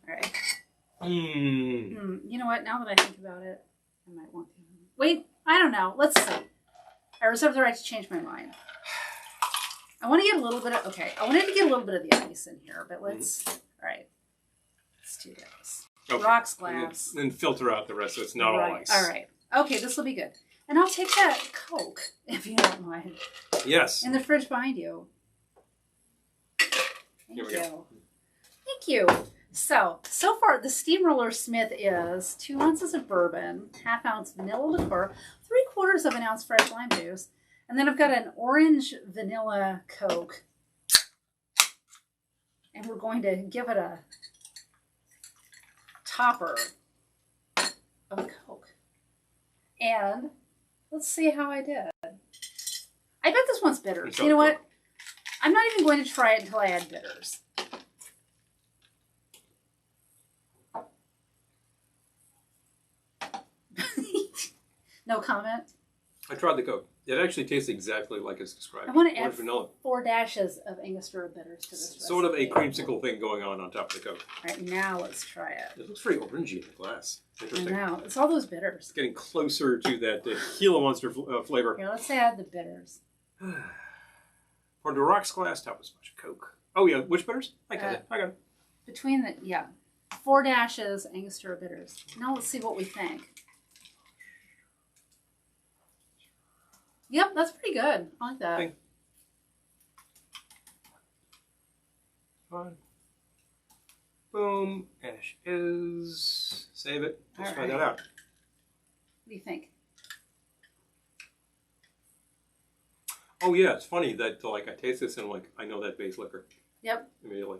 right. You know what? Now that I think about it, I might want to. Wait, I don't know. Let's see. I reserve the right to change my mind. I want to get a little bit of, I wanted to get a little bit of the ice in here, but let's, all right. Let's do this. Okay. Rocks glass. And then filter out the rest so it's not all ice. All right. Okay, this will be good. And I'll take that Coke, if you don't mind. Yes. In the fridge behind you. Here we Thank go. you. Thank you. So far, the Steamroller Smith is 2 ounces of bourbon, 1/2 ounce vanilla liqueur, 3/4 of an ounce fresh lime juice, and then I've got an orange vanilla Coke. And we're going to give it a topper of Coke. And let's see how I did. I bet this one's bitters. You know what? I'm not even going to try it until I add bitters. No comment? I tried the Coke. It actually tastes exactly like it's described. I want to add vanilla. 4 dashes of Angostura bitters to this Sort of a recipe. creamsicle thing going on top of the Coke. All right, now let's try it. It looks very orangey in the glass. I Interesting. know. It's all those bitters. It's getting closer to that Gila Monster flavor. Here, let's add the bitters. For the rocks glass, top of splash of Coke. Oh yeah, which bitters? I got it. 4 dashes Angostura bitters. Now let's see what we think. Yep, that's pretty good. I like that. Fine. Boom. Ash is. Save it. Let's try that out. What do you think? Oh yeah, it's funny that like I taste this and like I know that base liquor. Yep. Immediately.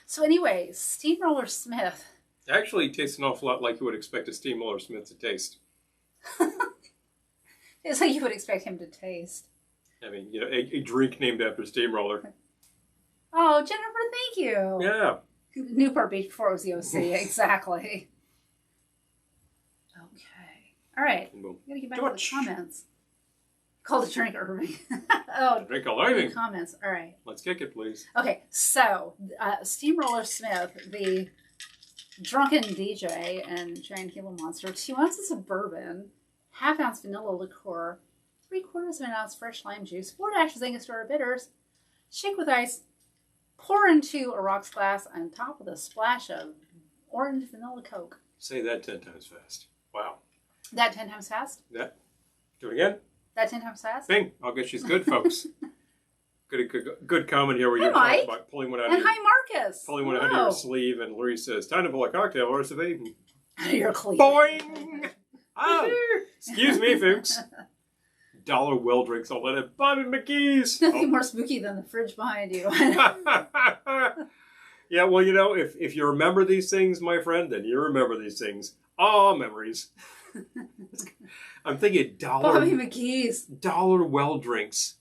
So anyway, Steamroller Smith. It actually tastes an awful lot like you would expect a Steamroller Smith to taste. It's like you would expect him to taste. I mean, you know, a drink named after Steamroller. Oh, Jennifer, thank you. Yeah. Newport Beach before it was the OC. Exactly. Okay. All right. And boom. We gotta get back to the comments. Call to drink, Irving. Oh, Drink a living. comments. All right. Let's kick it, please. Okay, so Steamroller Smith, the drunken DJ and Giant Gila Monster, 2 ounces of bourbon, 1/2 ounce vanilla liqueur, 3/4 of an ounce fresh lime juice, 4 dashes Angostura bitters, shake with ice, pour into a rocks glass on top with a splash of orange vanilla Coke. Say that 10 times fast. Wow. That 10 times fast? That. Do it again. That 10 times fast? Bing. I'll get she's good, folks. Good comment here where Hi, you're Mike. talking about pulling one out of And your, hi, Marcus. pulling one out of your sleeve, and Lurie says, "Time to pull a cocktail or Velveteen." You're clean. Boing! Oh, excuse me, folks. Dollar well drinks. I'll let it. Bobby McGee's. Nothing more spooky than the fridge behind you. Yeah, well, you know, if you remember these things, my friend, then you remember these things. Ah, memories. I'm thinking Bobby McGee's. dollar well drinks.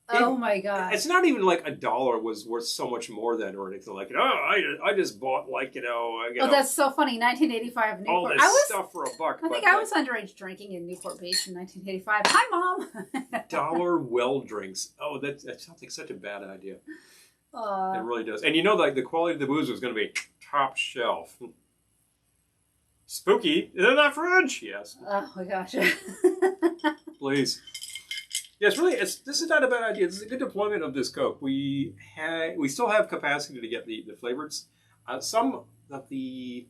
Oh my god! It's not even like $1 was worth so much more than or anything like it. Oh, I just bought like Oh, that's so funny. 1985 Newport. all this stuff for $1. I think I was underage drinking in Newport Beach in 1985. Hi, Mom. dollar well drinks. Oh, that sounds like such a bad idea. Aw. It really does. And you know, like the quality of the booze was going to be top shelf. Spooky. Is it that fridge? Yes. Oh my gosh. Please. Yes, really. This is not a bad idea. This is a good deployment of this Coke. We still have capacity to get the flavoreds. Some of the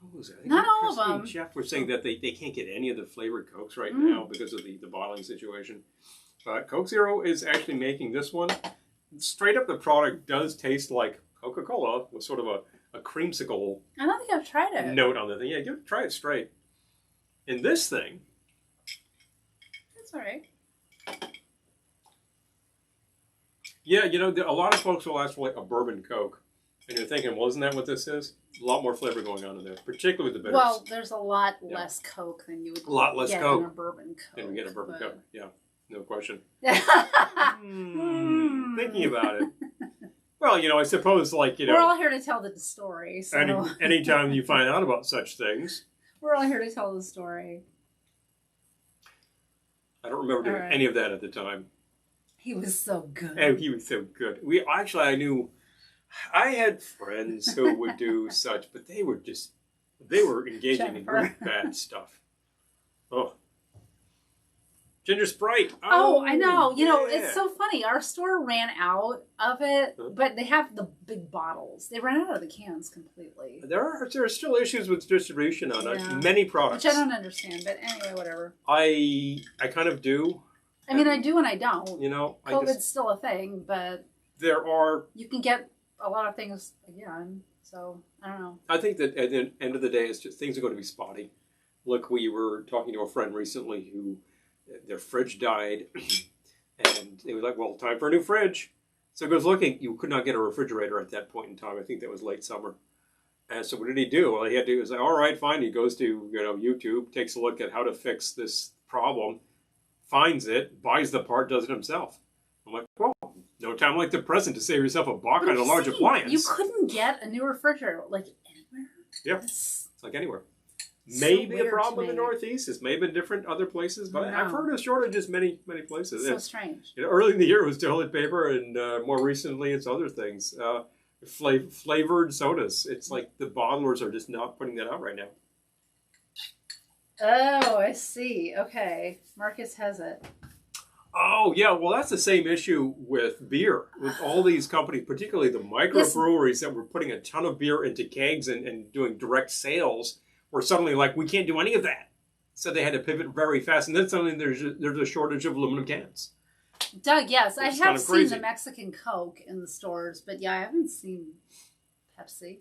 what was it? I think Not all of Christine them. and Jeff were saying that they can't get any of the flavored Cokes right Mm. now because of the bottling situation. But Coke Zero is actually making this one. Straight up, the product does taste like Coca-Cola with sort of a creamsicle I don't think I've tried it. note on the thing. Yeah, try it straight. In this thing, That's all right. yeah, you know, a lot of folks will ask for like a bourbon Coke. And you're thinking, well, isn't that what this is? A lot more flavor going on in there, particularly with the bitters. Well, there's a lot less Coke than you would A lot less get Coke. in a bourbon Coke. And we get a bourbon Coke. Yeah, no question. Hmm. Thinking about it. Well, you know, I suppose, like, you know, We're all here to tell the story. So anytime you find out about such things. we're all here to tell the story. I don't remember doing any of that at the time. He was so good. And he was so good. I had friends who would do such, but they were engaging in Jennifer. really bad stuff. Oh. Ginger Sprite. Oh, I know. You know, yeah. it's so funny. Our store ran out of it, but they have the big bottles. They ran out of the cans completely. There are still issues with distribution on many products. Which I don't understand, but anyway, whatever. I kind of do. I mean, I do and I don't. You know, COVID's still a thing, but you can get a lot of things again. So I don't know. I think that at the end of the day, it's just things are going to be spotty. Look, we were talking to a friend recently who their fridge died, and they were like, "Well, time for a new fridge." So he goes looking. You could not get a refrigerator at that point in time. I think that was late summer. And so what did he do? Well, he had to. He was like, "All right, fine." He goes to YouTube, takes a look at how to fix this problem, finds it, buys the part, does it himself. I'm like, well, no time like the present to save yourself a buck on a large appliance. You couldn't get a new refrigerator like anywhere. Yeah, it's like anywhere. Maybe a problem in the Northeast. It's maybe in different other places, but I've heard of shortages many places. So strange. Early in the year it was toilet paper, and more recently it's other things. Flavored sodas. It's like the bottlers are just not putting that out right now. Oh, I see. Okay. Marcus has it. Oh, yeah. Well, that's the same issue with beer. With all these companies, particularly the microbreweries that were putting a ton of beer into kegs and doing direct sales, were suddenly like, we can't do any of that. So they had to pivot very fast. And then suddenly there's a shortage of aluminum cans. Doug, yes. I have seen the Mexican Coke in the stores, but yeah, I haven't seen Pepsi.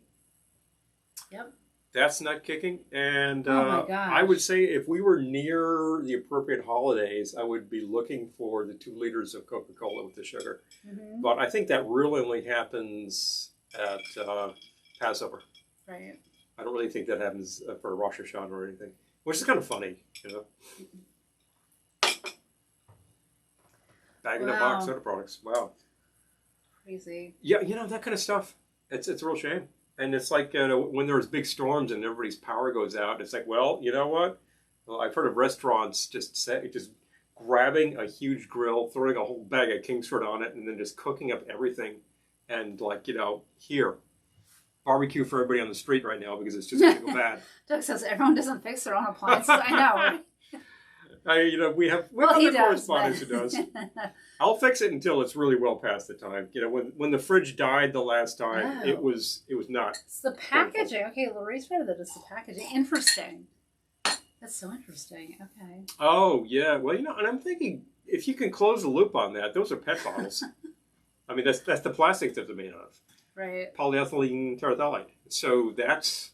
Yep. That's not kicking. And oh my gosh. I would say if we were near the appropriate holidays, I would be looking for the 2 liters of Coca-Cola with the sugar. Mm-hmm. But I think that really only happens at Passover. Right. I don't really think that happens for Rosh Hashanah or anything, which is kind of funny, you know. Bag in a box soda products. Wow. Crazy. Yeah, you know, that kind of stuff. It's a real shame. And it's like when there's big storms and everybody's power goes out, it's like, well, you know what? Well, I've heard of restaurants just grabbing a huge grill, throwing a whole bag of Kingsford on it, and then just cooking up everything. And like, here, barbecue for everybody on the street right now because it's just going to go bad. Doug says everyone doesn't fix their own appliances. I know, right? We have other correspondents who does. I'll fix it until it's really well past the time. You know, when the fridge died the last time, it was not. It's the packaging. Okay, Lorraine's right that it's the packaging. Interesting. That's so interesting. Okay. Oh yeah. Well, and I'm thinking if you can close the loop on that, those are PET bottles. I mean, that's the plastic that they're made of. Right. Polyethylene terephthalate. So that's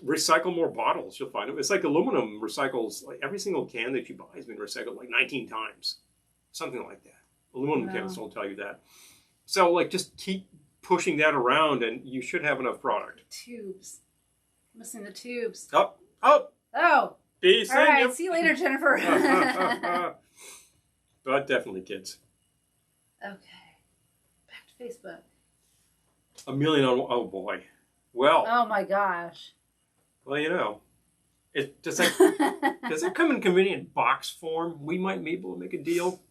recycle more bottles. You'll find it. It's like aluminum recycles. Like every single can that you buy has been recycled like 19 times, something like that. Aluminum cans will tell you that. So like just keep pushing that around, and you should have enough product. Tubes. Missing the tubes. Oh. Oh. Peace. All right. See you later, Jennifer. But definitely kids. Okay. Back to Facebook. A million on. Oh boy. Well. Oh my gosh. Well, does it come in convenient box form? We might be able to make a deal.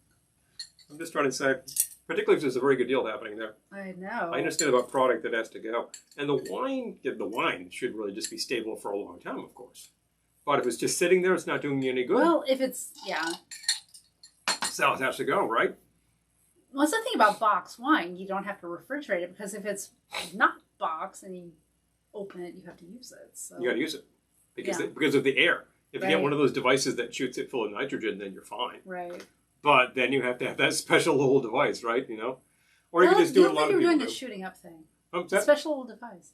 I'm just trying to say, particularly if there's a very good deal happening there. I know. I understand about product that has to go, and the wine should really just be stable for a long time, of course. But if it's just sitting there, it's not doing you any good. Well, if it's so it has to go, right? Well, that's the thing about box wine. You don't have to refrigerate it because if it's not box and you open it, you have to use it. So. You got to use it because of the air. If you get one of those devices that shoots it full of nitrogen, then you're fine. Right. But then you have to have that special little device, right? Or you can just do it a lot of people. You're doing the shooting up thing. A special little device.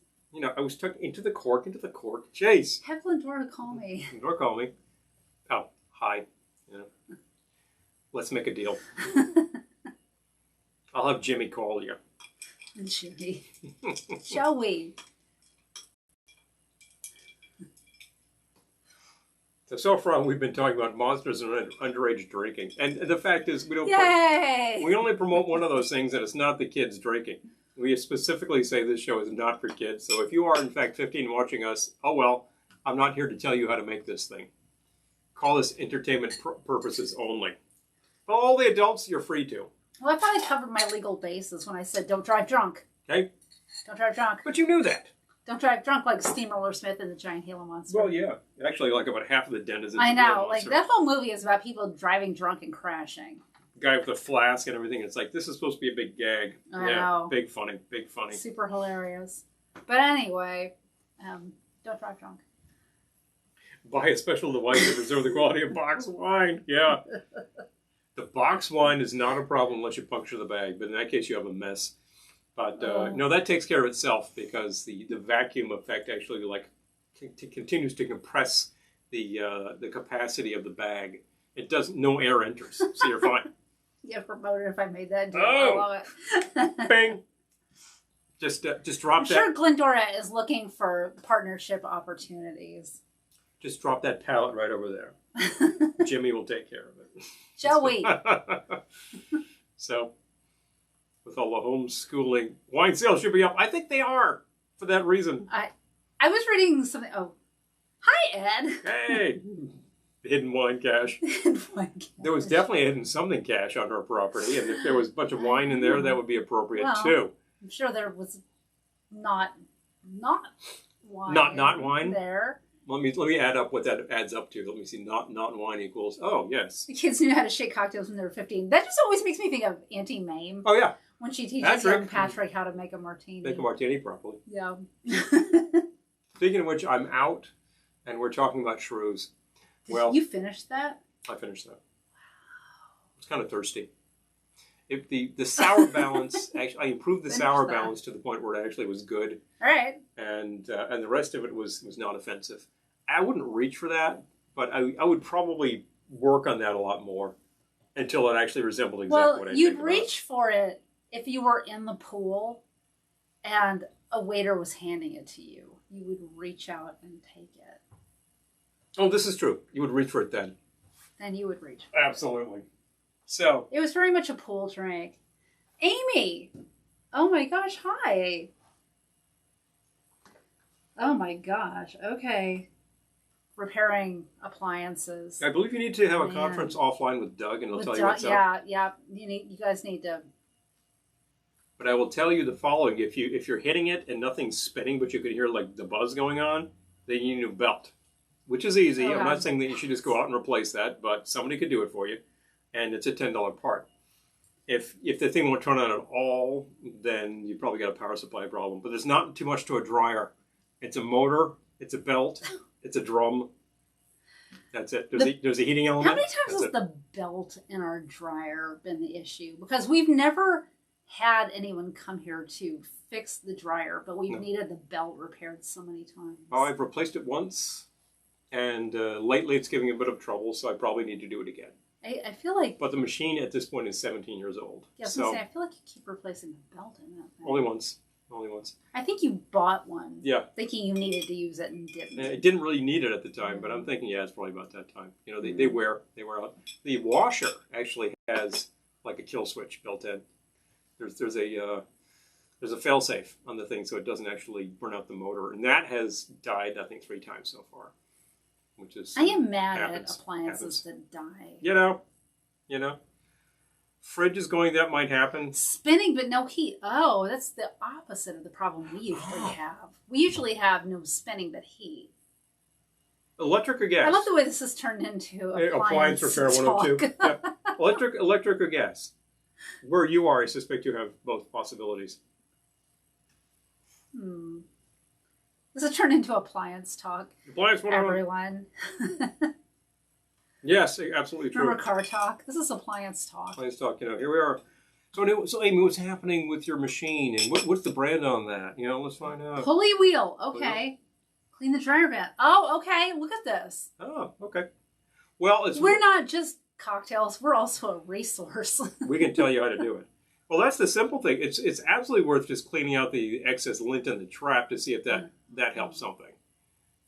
I was tucked into the cork. Chase. Have Lindora call me. Lindora call me. Oh, hi. Let's make a deal. I'll have Jimmy call you. Jimmy. Shall we? So far, we've been talking about monsters and underage drinking. And the fact is, we only promote one of those things, and it's not the kids drinking. We specifically say this show is not for kids. So if you are, in fact, 15 watching us, oh well, I'm not here to tell you how to make this thing. Call this entertainment purposes only. But all the adults, you're free to. Well, I thought I covered my legal bases when I said don't drive drunk. Okay? Don't drive drunk. But you knew that. Don't drive drunk like Steamroller Smith and the Giant Gila Monster. Well, yeah. Actually, like about half of the denizens. I of the Gila know. Like, Monster. that whole movie is about people driving drunk and crashing. Guy with the flask and everything. It's like, this is supposed to be a big gag. I know. Big funny. Big funny. Super hilarious. But anyway, don't drive drunk. Buy a special device to preserve the quality of box wine. Yeah. The box wine is not a problem unless you puncture the bag. But in that case, you have a mess. But no, that takes care of itself because the vacuum effect actually continues to compress the capacity of the bag. It doesn't. No air enters, so you're fine. Yeah, promote it if I made that deal. Oh. I love it. Bing. Just drop I'm that. sure Glendora is looking for partnership opportunities. Just drop that pallet right over there. Jimmy will take care of it. Joey. So, with all the homeschooling, wine sales should be up. I think they are for that reason. I was reading something. Oh, hi, Ed. Hey, hidden wine cache. There was definitely hidden something cache on her property, and if there was a bunch of wine in there, that would be appropriate too. I'm sure there was not wine. Not wine there. Let me add up what that adds up to. Let me see. Not wine equals. Oh yes. The kids knew how to shake cocktails when they were 15. That just always makes me think of Auntie Mame. Oh yeah. When she teaches young Patrick how to make a martini. Make a martini properly. Yeah. Speaking of which, I'm out, and we're talking about shrews. Well, you finished that? I finished that. Wow. I was kind of thirsty. If the sour balance, actually, I improved the sour balance to the point where it actually was good. All right. And the rest of it was not offensive. I wouldn't reach for that, but I would probably work on that a lot more until it actually resembled exactly what I think. Well, you'd reach for it if you were in the pool and a waiter was handing it to you. You would reach out and take it. Oh, this is true. You would reach for it then. Then you would reach. Absolutely. So. It was very much a pool drink. Amy! Oh my gosh, hi. Oh my gosh, okay. Repairing appliances. I believe you need to have a conference offline with Doug, and he'll tell you what's up. Yeah. You guys need to. But I will tell you the following: if you're hitting it and nothing's spinning, but you can hear like the buzz going on, then you need a new belt, which is easy. I'm not saying that you should just go out and replace that, but somebody could do it for you, and it's a $10 part. If the thing won't turn on at all, then you probably got a power supply problem. But there's not too much to a dryer. It's a motor. It's a belt. It's a drum. That's it. There's a heating element. How many times has the belt in our dryer been the issue? Because we've never had anyone come here to fix the dryer, but we've needed the belt repaired so many times. Oh, I've replaced it once, and lately it's giving a bit of trouble, so I probably need to do it again. I feel like... But the machine at this point is 17 years old. Yeah, I was going to say, I feel like you keep replacing the belt in that thing. Only once. Only once. I think you bought one. Yeah. Thinking you needed to use it and didn't. It didn't really need it at the time, but I'm thinking, yeah, it's probably about that time. You know, they wear out. The washer actually has like a kill switch built in. There's a fail-safe on the thing, so it doesn't actually burn out the motor, and that has died, I think, 3 times so far, which is. I am mad at appliances that die. You know. Fridge is going, that might happen. Spinning, but no heat. Oh, that's the opposite of the problem we usually have. We usually have no spinning, but heat. Electric or gas? I love the way this has turned into appliance repair 102. Yep. Electric or gas? Where you are, I suspect you have both possibilities. This has turned into appliance talk. Appliance 101. Everyone. Yes, absolutely true. Remember car talk? This is appliance talk. Appliance talk. You know, here we are. So Amy, what's happening with your machine, and what's the brand on that? You know, let's find out. Pulley wheel. Okay. Clean the dryer vent. Oh, okay. Look at this. Oh, okay. Well, we're not just cocktails. We're also a resource. We can tell you how to do it. Well, that's the simple thing. It's absolutely worth just cleaning out the excess lint in the trap to see if that helps something.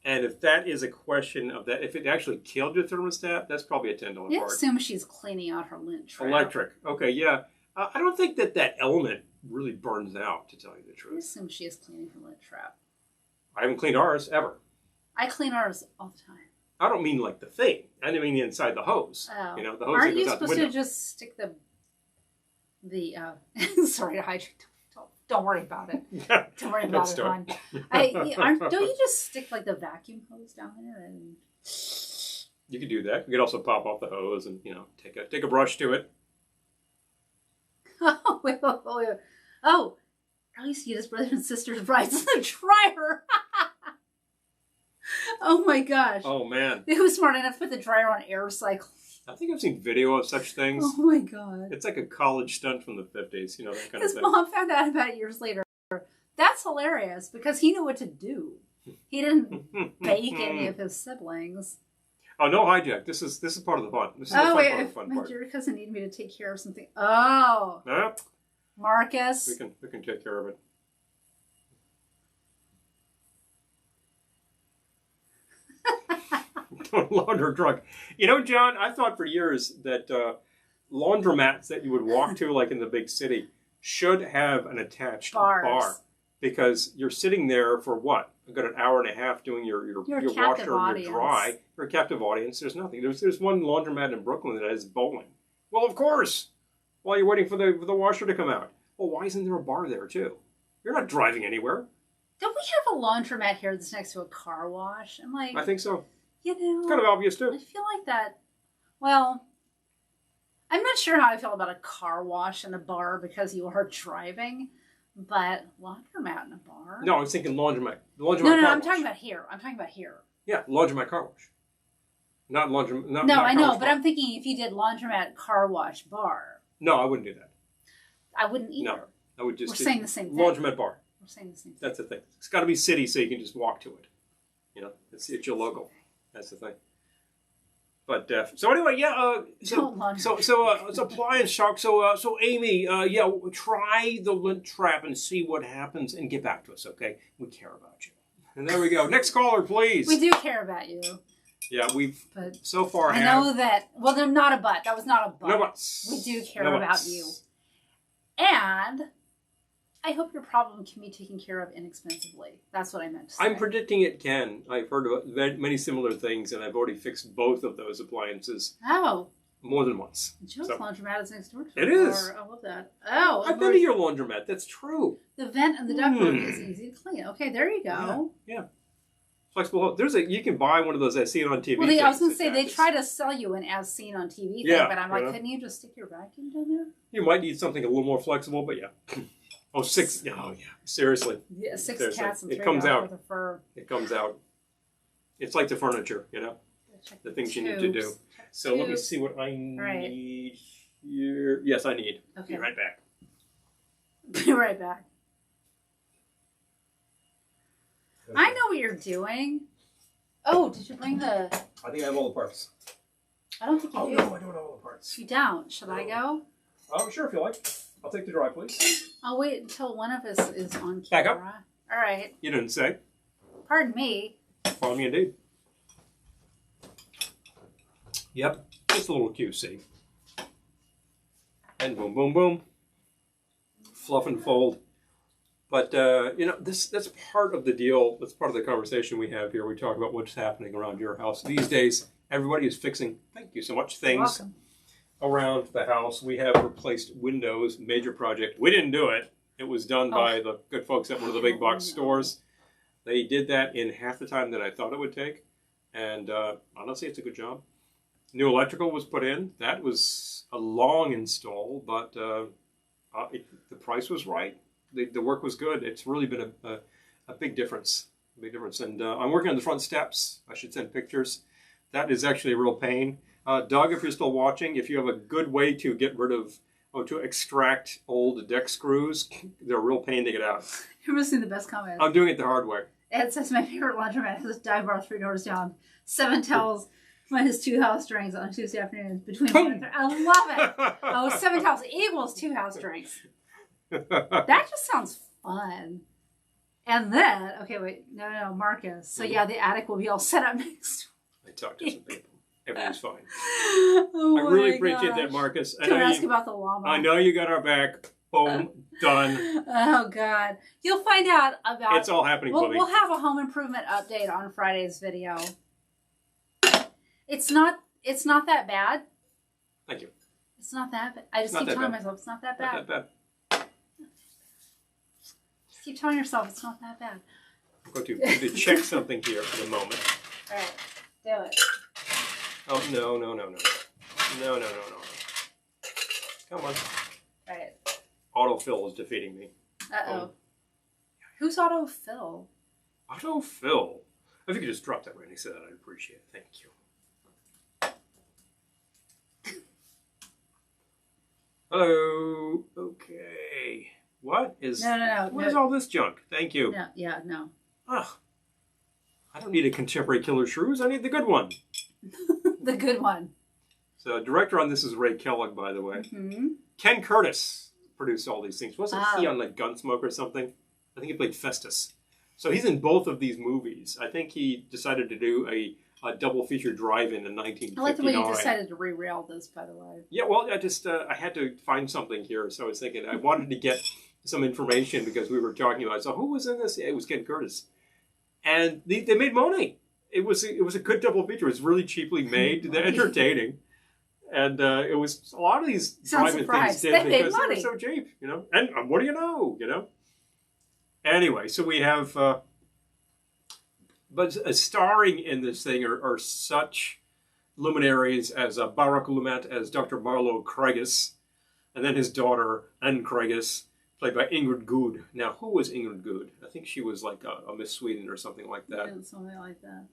And if that is a question of that, if it actually killed your thermostat, that's probably a $10 part. You assume she's cleaning out her lint trap. Electric. Okay, yeah. I don't think that element really burns out, to tell you the truth. I assume she is cleaning her lint trap. I haven't cleaned ours, ever. I clean ours all the time. I don't mean like the thing. I mean inside the hose. Oh. You know, the hose Aren't that goes you out the supposed window. to just stick the sorry to hydrate. Don't worry about it. Don't worry about it, hon. Don't you just stick like the vacuum hose down there and? You could do that. You could also pop off the hose and take a brush to it. Oh wait. Oh, at least he had his brothers and sisters' brides in the dryer. Oh my gosh. Oh man. He was smart enough to put the dryer on air cycle. I think I've seen video of such things. Oh my god. It's like a college stunt from the 50s, that kind of thing. His mom found out about it years later. That's hilarious because he knew what to do. He didn't bake any of his siblings. Oh, no hijack. This is part of the fun. This is the fun part. Your cousin needed me to take care of something. Oh. Marcus. We can take care of it. Don't launder drunk. John, I thought for years that laundromats that you would walk to, like in the big city, should have an attached bar. Because you're sitting there for what? A good an hour and a half doing your washer and your dry. You're a captive audience. There's nothing. There's one laundromat in Brooklyn that has bowling. Well, of course. While you're waiting for the washer to come out. Well, why isn't there a bar there too? You're not driving anywhere. Don't we have a laundromat here that's next to a car wash? I'm like, I think so. It's kind of obvious too. I feel like that. Well, I'm not sure how I feel about a car wash and a bar because you are driving, but laundromat in a bar. No, I was thinking laundromat. No, I'm talking about here. Yeah, laundromat car wash. Not laundromat. No, I know, but I'm thinking if you did laundromat car wash bar. No, I wouldn't do that. I wouldn't either. No, I would just. We're saying the same thing. Laundromat bar. We're saying the same thing. That's the thing. It's got to be city so you can just walk to it. It's your local. That's the thing. But so anyway, yeah. So appliance shock. So Amy, try the lint trap and see what happens, and get back to us, okay? We care about you. And there we go. Next caller, please. We do care about you. Yeah, but so far. I know that. Well, they're not a but. That was not a but. No buts. We do care about you, and I hope your problem can be taken care of inexpensively. That's what I meant to say. I'm predicting it can. I've heard about many similar things, and I've already fixed both of those appliances. Oh. More than once. Joe's laundromat is next door to it. It is. I love that. Oh. I've been to your laundromat. That's true. The vent and the ductwork is easy to clean. Okay, there you go. Yeah. Flexible. You can buy one of those. I see it on TV. Well, I was going to say, they try to sell you an as seen on TV thing, but I'm like, couldn't you just stick your vacuum down there? You might need something a little more flexible, but yeah. Oh, 6. Oh, yeah. Seriously. Yeah, 6 cats and 3 comes out worth of fur. It comes out. It's like the furniture, the things you need to do. So let me see what I need here. Yes, I need. Okay. Be right back. Be right back. Okay. I know what you're doing. Oh, did you bring the... I think I have all the parts. I don't think you do. Oh, no, I don't have all the parts. You don't. Should I go? Oh, sure, if you like. I'll take the dry, please. I'll wait until one of us is on camera. Back up. All right. You didn't say. Pardon me. Pardon me indeed. Yep. Just a little QC. And boom, boom, boom. Fluff and fold. But, that's part of the deal. That's part of the conversation we have here. We talk about what's happening around your house. These days, everybody is fixing, thank you so much, things around the house. We have replaced windows, major project. We didn't do it. It was done by the good folks at one of the big box stores. They did that in half the time that I thought it would take. And honestly, it's a good job. New electrical was put in. That was a long install, but the price was right. The work was good. It's really been a big difference. And I'm working on the front steps. I should send pictures. That is actually a real pain. Doug, if you're still watching, if you have a good way to get rid of, to extract old deck screws, they're a real pain to get out. You're missing the best comment. I'm doing it the hard way. It says my favorite laundromat is dive bar 3 doors down. 7 towels minus 2 house drinks on Tuesday afternoons between 1 and 3. I love it. Oh, 7 towels equals 2 house drinks. That just sounds fun. And then, okay, wait, no, Marcus. So yeah, the attic will be all set up next. I talked to some people. Everything's fine. Oh I really appreciate that, Marcus. Can I ask about the llama? I know you got our back. Boom, done. Oh God, you'll find out about. It's all happening. We'll have a home improvement update on Friday's video. It's not that bad. Thank you. It's not that bad. I just keep telling myself it's not that bad. Not that bad. keep telling yourself it's not that bad. I'm going to check something here for the moment. All right, do it. Oh, no. No. Come on. All right. Autofill is defeating me. Uh-oh. Who's autofill? Autofill? If you could just drop that right next to that, I'd appreciate it. Thank you. Hello. Okay. What is... No. What is all this junk? Thank you. No. Ugh. I don't need a contemporary Killer Shrews. I need the good one. The good one. So, director on this is Ray Kellogg, by the way. Mm-hmm. Ken Curtis produced all these things. Wasn't he on like Gunsmoke or something? I think he played Festus. So he's in both of these movies. I think he decided to do a double feature drive-in 1959. I like the way you decided to re-rail this, by the way. Yeah, well, I had to find something here, so I was thinking I wanted to get some information because we were talking about. So who was in this? Yeah, it was Ken Curtis, and they made money. It was a good double feature. It was really cheaply made. They're entertaining. And it was a lot of these drive-in things did because they were so cheap, you know. And what do you know, Anyway, so we have, but starring in this thing are such luminaries as Barack Lumet as Dr. Marlowe Craigus, and then his daughter Anne Craigus, played by Ingrid Good. Now, who was Ingrid Good? I think she was like a Miss Sweden or something like that. Yeah, something like that.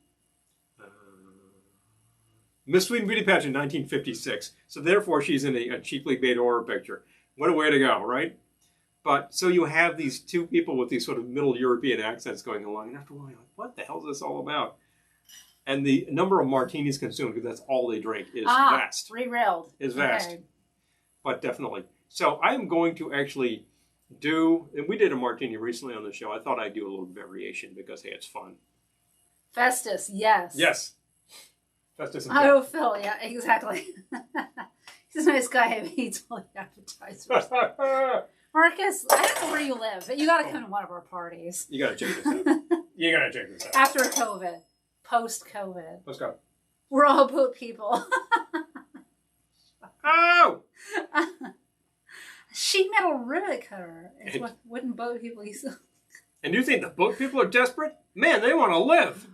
Miss Sweden Beauty Pageant, 1956. So therefore, she's in a cheaply made horror picture. What a way to go, right? But so you have these two people with these sort of Middle European accents going along, and after a while, you're like, what the hell is this all about? And the number of martinis consumed, because that's all they drink, is vast. Re-railed. Is vast. Okay. But definitely. So I'm going to actually do, and we did a martini recently on the show. I thought I'd do a little variation because, hey, it's fun. Festus, yes. Yes. Festus and Autofill, yeah, exactly. He's a nice guy who eats all the appetizers. Marcus, I don't know where you live, but you got to come to one of our parties. You got to check this out. After COVID. Post-COVID. Let's go. We're all boat people. Oh! Sheet metal rivet cutter is what wooden boat people use. And you think the boat people are desperate? Man, they want to live.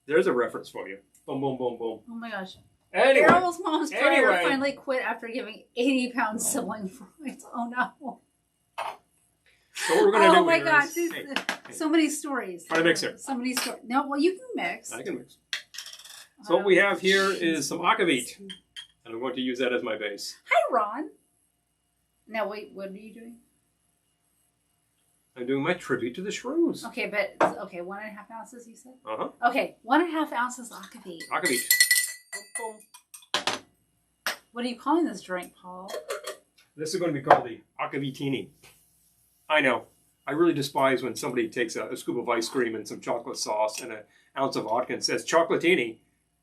There's a reference for you. Boom, boom, boom, boom. Oh my gosh. Anyway. Carol's mom's dryer finally quit after giving 80-pound sibling fights. Oh no. So what we're going to do Oh my gosh. So many stories. Try to mix here. So many stories. No, well, you can mix. I can mix. So what we have here is some Akavit. And I'm going to use that as my base. Hi, Ron. Now, wait, what are you doing? I'm doing my tribute to the Shrews. Okay, but, 1.5 ounces, you said? Uh-huh. Okay, 1.5 ounces Akavit. Akavit. Boom, boom. What are you calling this drink, Paul? This is going to be called the Akavitini. I know. I really despise when somebody takes a scoop of ice cream and some chocolate sauce and an ounce of vodka and says chocolatini.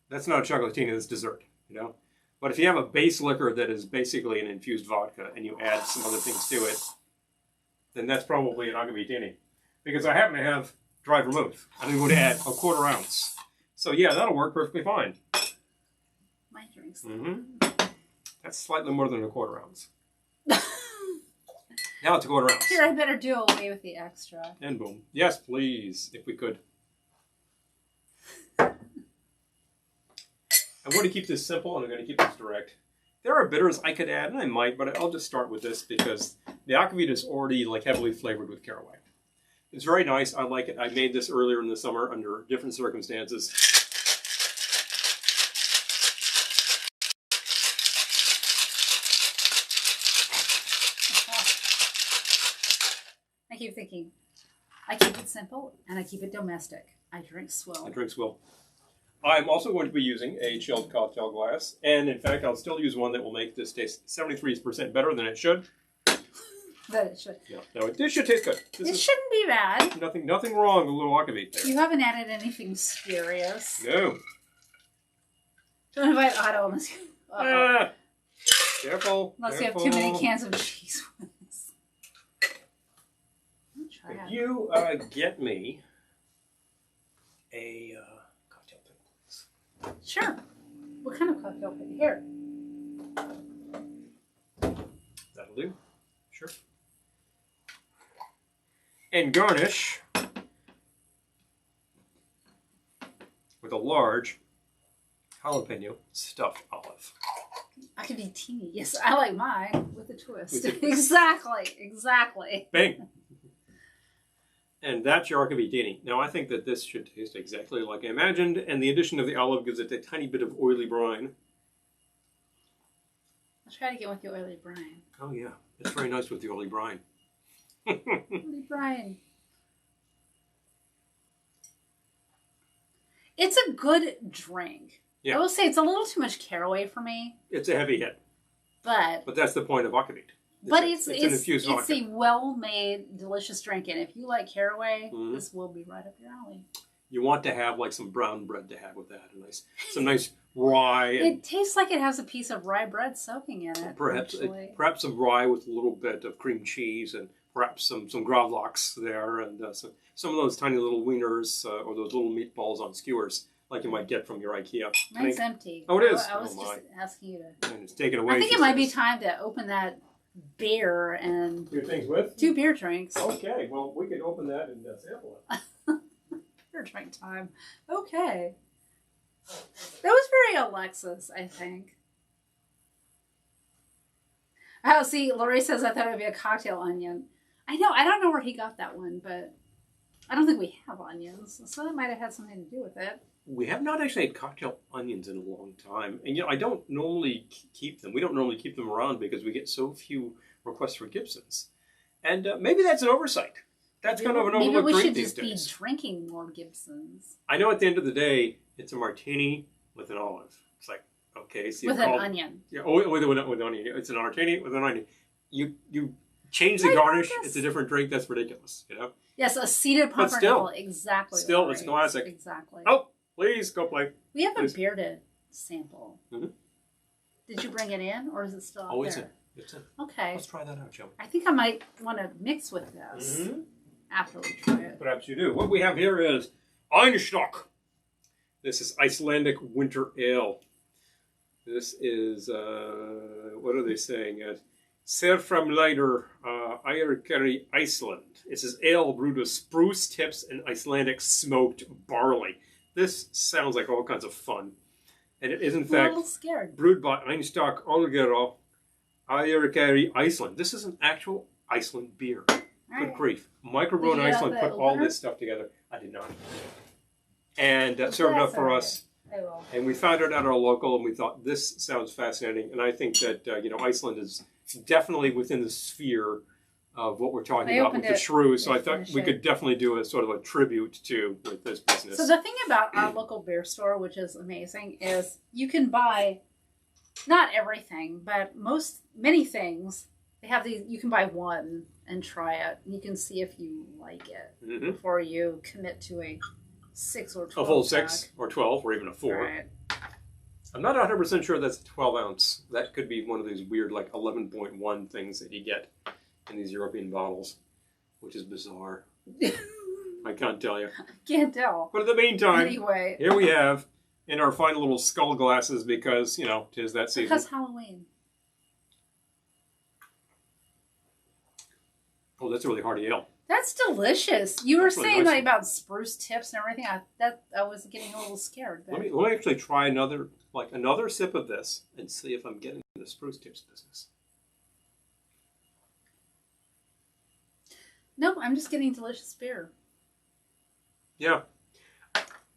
That's not a chocolatini, that's dessert, But if you have a base liquor that is basically an infused vodka and you add some other things to it, then that's probably an Akavitini. Because I happen to have dried vermouth. I'm going to add a 1/4 ounce. So yeah, that'll work perfectly fine. My drink's That's slightly more than a 1/4 ounce. Now it's a 1/4 ounce. Here, I better do away with the extra. And boom. Yes, please, if we could. I'm going to keep this simple, and I'm going to keep this direct. There are bitters I could add, and I might, but I'll just start with this because the Akavit is already heavily flavored with caraway. It's very nice. I like it. I made this earlier in the summer under different circumstances. I keep thinking, I keep it simple, and I keep it domestic. I drink swill. I drink swill. I'm also going to be using a chilled cocktail glass, and in fact, I'll still use one that will make this taste 73% better than it should. That it should. Yeah, no, this should taste good. It shouldn't be bad. Nothing wrong with a little Akavit there. You haven't added anything spurious. No. Don't invite Otto unless you... Careful. Unless you have too many cans of cheese with this. Could you get me a cocktail pen, please? Sure. What kind of cocktail pen? Here. That'll do. Sure. And garnish with a large jalapeno stuffed olive. Akavitini. Yes, I like mine with a twist. Exactly. Bang! And that's your Akavitini. Now, I think that this should taste exactly like I imagined, and the addition of the olive gives it a tiny bit of oily brine. I'll try to get with the oily brine. Oh, yeah. It's very nice with the oily brine. Oily brine. It's a good drink. Yeah. I will say it's a little too much caraway for me. It's a heavy hit. But that's the point of Akavit. It's an infused vodka. a well-made, delicious drink. And if you like caraway, this will be right up your alley. You want to have like some brown bread to have with that. Some nice rye. It tastes like it has a piece of rye bread soaking in it. Perhaps some rye with a little bit of cream cheese and perhaps some gravlax there and some of those tiny little wieners or those little meatballs on skewers like you might get from your IKEA. Mine's empty. Oh, it is? I was just asking you to... And it's taken away. I think it might be time to open that beer and... 2 things with? 2 beer drinks. Okay, well, we can open that and sample it. Beer drink time. Okay. That was very Alexis, I think. Oh, see, Lori says I thought it would be a cocktail onion. I know, I don't know where he got that one, but I don't think we have onions, so that might have had something to do with it. We have not actually had cocktail onions in a long time. And, I don't normally keep them. We don't normally keep them around because we get so few requests for Gibsons. And maybe that's an oversight. That's kind of an overlooked drink these days. Maybe we should just be drinking more Gibsons. I know at the end of the day, it's a martini with an olive. It's like, okay. So with an onion. Yeah, with an onion. It's an martini with an onion. You change the garnish, it's a different drink. That's ridiculous, Yes, a seeded pumpernickel. Exactly. Still, it's classic. Exactly. Oh, please, go play. We have a bearded sample. Mm-hmm. Did you bring it in, or is it still out there? It's in. It's in. Okay. Let's try that out, shall we? I think I might want to mix with this after we try it. Perhaps you do. What we have here is Einstein. This is Icelandic winter ale. This is, what are they saying? Serframleider Eyrkerri, Iceland. It says ale brewed with spruce tips and Icelandic smoked barley. This sounds like all kinds of fun. And it is, in fact, brewed by Einstein Olgero, Eyrkerri, Iceland. This is an actual Iceland beer. Good grief. Microbrew in Iceland put all this stuff together. I did not. And served up for us. And we found it at our local, and we thought, this sounds fascinating. And I think that, Iceland is definitely within the sphere of what we're talking about with the shrews. So I thought we could definitely do a sort of a tribute to with this business. So the thing about our local beer store, which is amazing, is you can buy, not everything, but many things. They have these, you can buy one and try it. And you can see if you like it before you commit to a 6 or 12 a full 6 or 12 or even a 4. Right. I'm not 100% sure that's a 12 ounce. That could be one of these weird like 11.1 things that you get in these European bottles, which is bizarre. I can't tell you. Can't tell. But in the meantime, anyway, here we have in our fine little skull glasses because, 'tis that season. Because Halloween. Oh, that's a really hearty ale. That's delicious. You were saying that about spruce tips and everything. I was getting a little scared. Let me actually try another sip of this and see if I'm getting the spruce tips business. Nope, I'm just getting delicious beer. Yeah.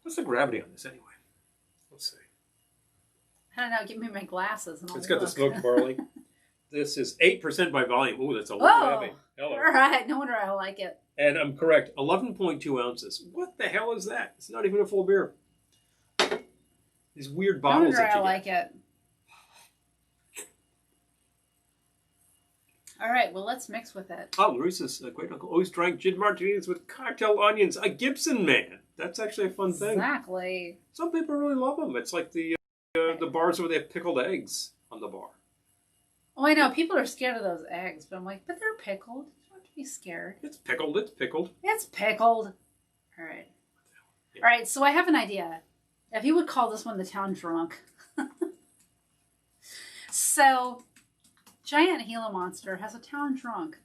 What's the gravity on this anyway? Let's see. I don't know. Give me my glasses. And it's got the smoked barley. This is 8% by volume. Ooh, that's a little heavy. Hello. All right. No wonder I like it. And I'm correct. 11.2 ounces. What the hell is that? It's not even a full beer. These weird bottles that you get. I like it. All right. Well, let's mix with it. Oh, Maurice's great uncle always drank gin martinis with cocktail onions. A Gibson man. That's actually a fun thing. Exactly. Some people really love them. It's like the bars where they have pickled eggs on the bar. Oh, I know. People are scared of those eggs, but I'm like, but they're pickled. You don't have to be scared. It's pickled. It's pickled. It's pickled. All right. Yeah. All right. So I have an idea. If you would call this one the town drunk. So, Giant Gila Monster has a town drunk.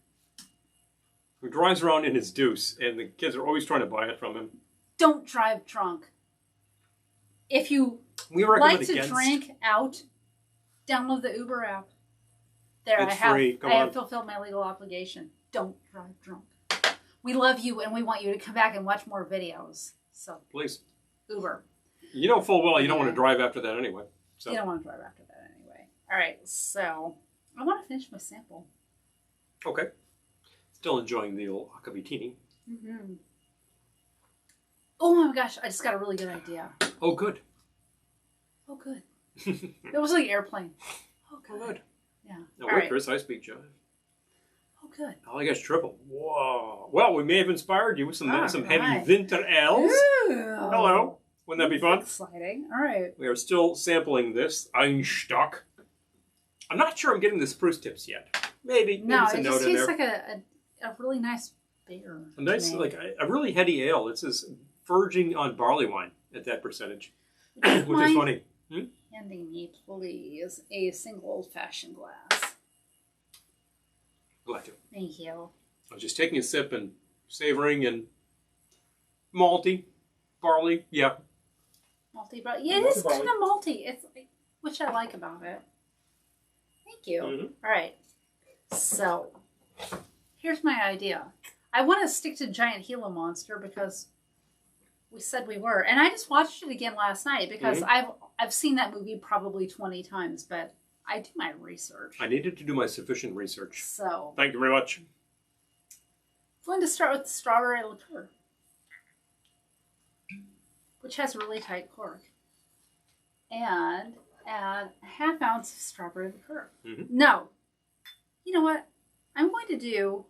who drives around in his deuce, and the kids are always trying to buy it from him. Don't drive drunk. If you like to drink out, download the Uber app. There, it's free. I have fulfilled my legal obligation. Don't drive drunk. We love you, and we want you to come back and watch more videos. So please, Uber. You know full well you don't want to drive after that anyway. So. You don't want to drive after that anyway. All right, so I want to finish my sample. Okay. Still enjoying the old Akavitini. Mm-hmm. Oh my gosh, I just got a really good idea. Oh, good. Oh, good. It was like airplane. Oh, good. Oh, good. Yeah. Now, wait, Chris, I speak jive. Oh, good. Oh, I guess triple. Whoa. Well, we may have inspired you with some heavy winter ales. Ooh. Hello. Wouldn't that be fun? Exciting. All right. We are still sampling this Einstein. I'm not sure I'm getting the spruce tips yet. Maybe. No, Maybe it just tastes like a really nice beer. A nice, like a really heady ale. It's just verging on barley wine at that percentage, which is funny. Handing me, please, a single old-fashioned glass. Glad to. Thank you. I was just taking a sip and savoring and malty, barley, yeah. Malty, but yeah, it is kind of malty. It's which I like about it. Thank you. Mm-hmm. All right. So, here's my idea. I want to stick to Giant Gila Monster because we said we were, and I just watched it again last night because I've seen that movie probably 20 times, but I do my research. I needed to do my sufficient research. So, thank you very much. I'm going to start with the strawberry liqueur, which has a really tight cork, and add a half ounce of strawberry liqueur. Mm-hmm. No, you know what? I'm going to do.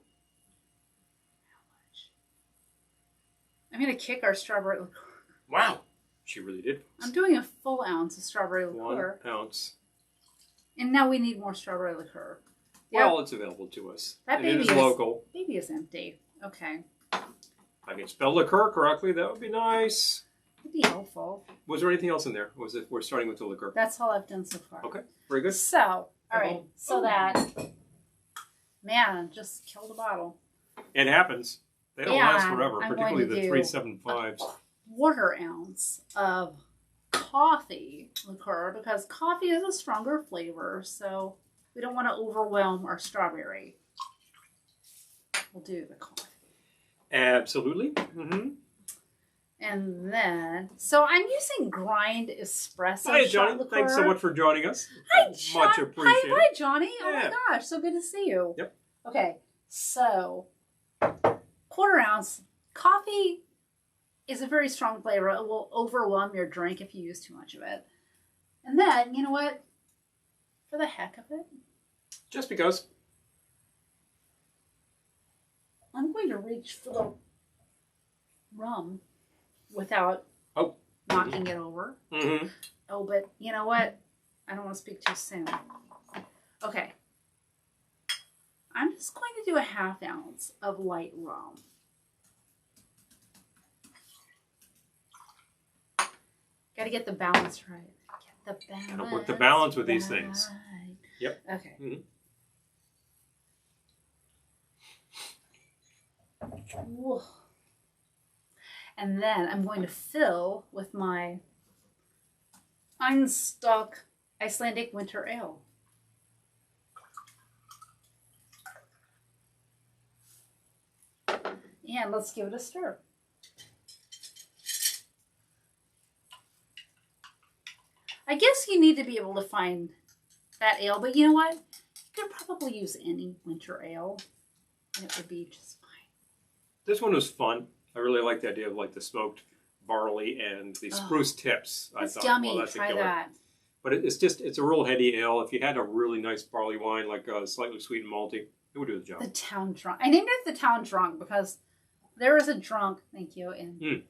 I'm going to kick our strawberry liqueur. Wow. She really did. I'm doing a full ounce of strawberry liqueur. 1 ounce. And now we need more strawberry liqueur. Well, it's available to us. That baby is local. Baby is empty. Okay. If I can spell liqueur correctly, that would be nice. Would be helpful. Was there anything else in there? Was it? We're starting with the liqueur. That's all I've done so far. Okay. Very good. So, all right. So that, man, just kill the bottle. It happens. They don't last forever, particularly the 375s. 1/4 ounce of coffee liqueur because coffee is a stronger flavor, so we don't want to overwhelm our strawberry. We'll do the coffee. Absolutely. Mm-hmm. And then, so I'm using grind espresso. Hi, Johnny. Liqueur. Thanks so much for joining us. Hi, John. Much appreciated. Hi, Johnny. Oh yeah. my gosh, so good to see you. Yep. Okay, so 1/4 ounce coffee is a very strong flavor. It will overwhelm your drink if you use too much of it. And then, you know what? For the heck of it, just because. I'm going to reach for the rum without knocking it over. Mm-hmm. Oh, but you know what? I don't want to speak too soon. Okay. I'm just going to do a 1/2 ounce of light rum. Got to get the balance right. Get the balance. Gotta work the balance with these things. Yep. Okay. Mm-hmm. Whoa. And then I'm going to fill with my Einstein Icelandic Winter Ale. And let's give it a stir. I guess you need to be able to find that ale, but you know what? You could probably use any winter ale, and it would be just fine. This one was fun. I really like the idea of like the smoked barley and the spruce tips. That's I thought, yummy. well, that's Try a killer. that. But it's a real heady ale. If you had a really nice barley wine, like slightly sweet and malty, it would do the job. The Town Drunk. I named it the Town Drunk because there is a drunk, thank you, in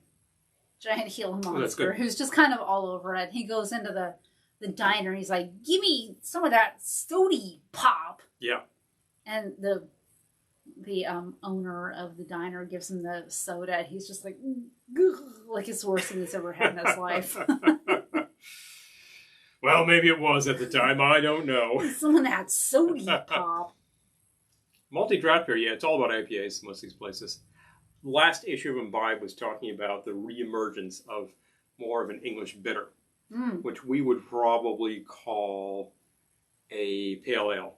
Giant Gila Monster who's just kind of all over it. He goes into the diner. He's like, "Give me some of that sody pop." Yeah. And the owner of the diner gives him the soda. He's just like it's the worst thing he's ever had in his life. Well, maybe it was at the time. I don't know. Some of that sody pop. Multi-draft beer, yeah, it's all about IPAs, most of these places. Last issue of Imbibe was talking about the reemergence of more of an English bitter, which we would probably call a pale ale.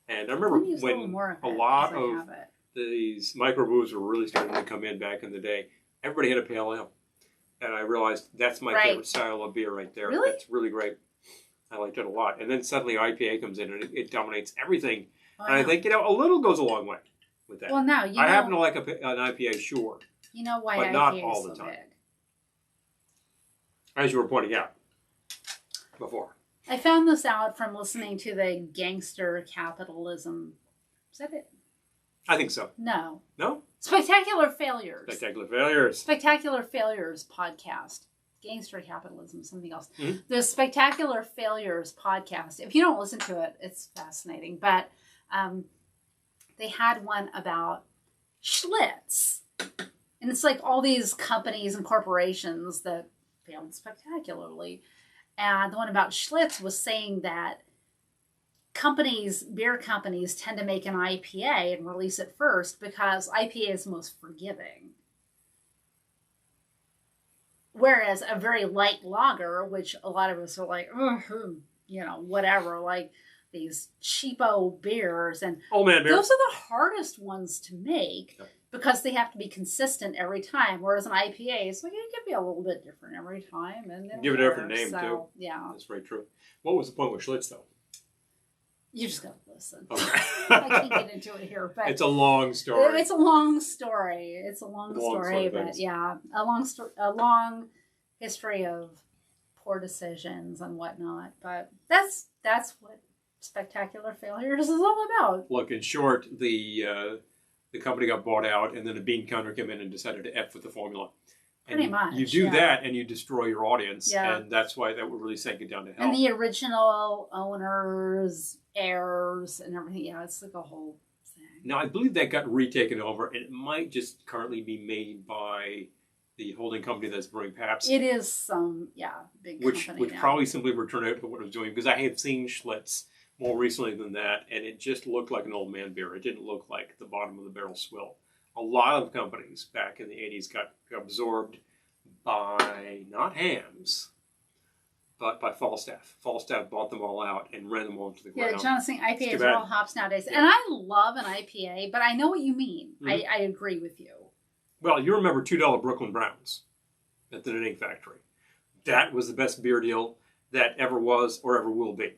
And I remember when a lot of these microbrews were really starting to come in back in the day, everybody had a pale ale. And I realized that's my favorite style of beer right there. Really? That's really great. I liked it a lot. And then suddenly IPA comes in and it dominates everything. Oh, and I think, a little goes a long way with that. Well, now, I happen to like an IPA, sure. You know why but IPA not is all so the time. big. As you were pointing out before. I found this out from listening to the Gangster Capitalism. Is that it? I think so. No. No? Spectacular Failures. Spectacular Failures. Spectacular Failures podcast. Gangster Capitalism, something else. Mm-hmm. The Spectacular Failures podcast. If you don't listen to it, it's fascinating. But they had one about Schlitz. And it's like all these companies and corporations that failed spectacularly. And the one about Schlitz was saying that beer companies tend to make an IPA and release it first because IPA is the most forgiving. Whereas a very light lager, which a lot of us are like, whatever, like these cheapo beers. And Old man beer. Those are the hardest ones to make because they have to be consistent every time. Whereas an IPA is like, it can be a little bit different every time. And give it a different name, too. Yeah. That's very true. What was the point with Schlitz, though? You just gotta listen. Okay. I can't get into it here, but it's a long story. It's a long story. It's a long story, but yeah, a long history of poor decisions and whatnot. But that's what Spectacular Failures is all about. Look, in short, the company got bought out, and then a bean counter came in and decided to F with the formula. And Pretty much. You do that, and you destroy your audience, yeah. And that's why that would really sink it down to hell. And the original owners, heirs, and everything. Yeah, it's like a whole thing. Now, I believe that got retaken over, and it might just currently be made by the holding company that's brewing Pabst. It is some, big company Which now. probably simply returned out to what it was doing, because I had seen Schlitz more recently than that, and it just looked like an old man beer. It didn't look like the bottom of the barrel swill. A lot of companies back in the 80s got absorbed by, not Hams, but by Falstaff. Falstaff bought them all out and ran them all into the ground. Yeah, Johnson IPAs are all hops nowadays. Yeah. And I love an IPA, but I know what you mean. Mm-hmm. I agree with you. Well, you remember $2 Brooklyn Browns at the Knitting Factory. That was the best beer deal that ever was or ever will be.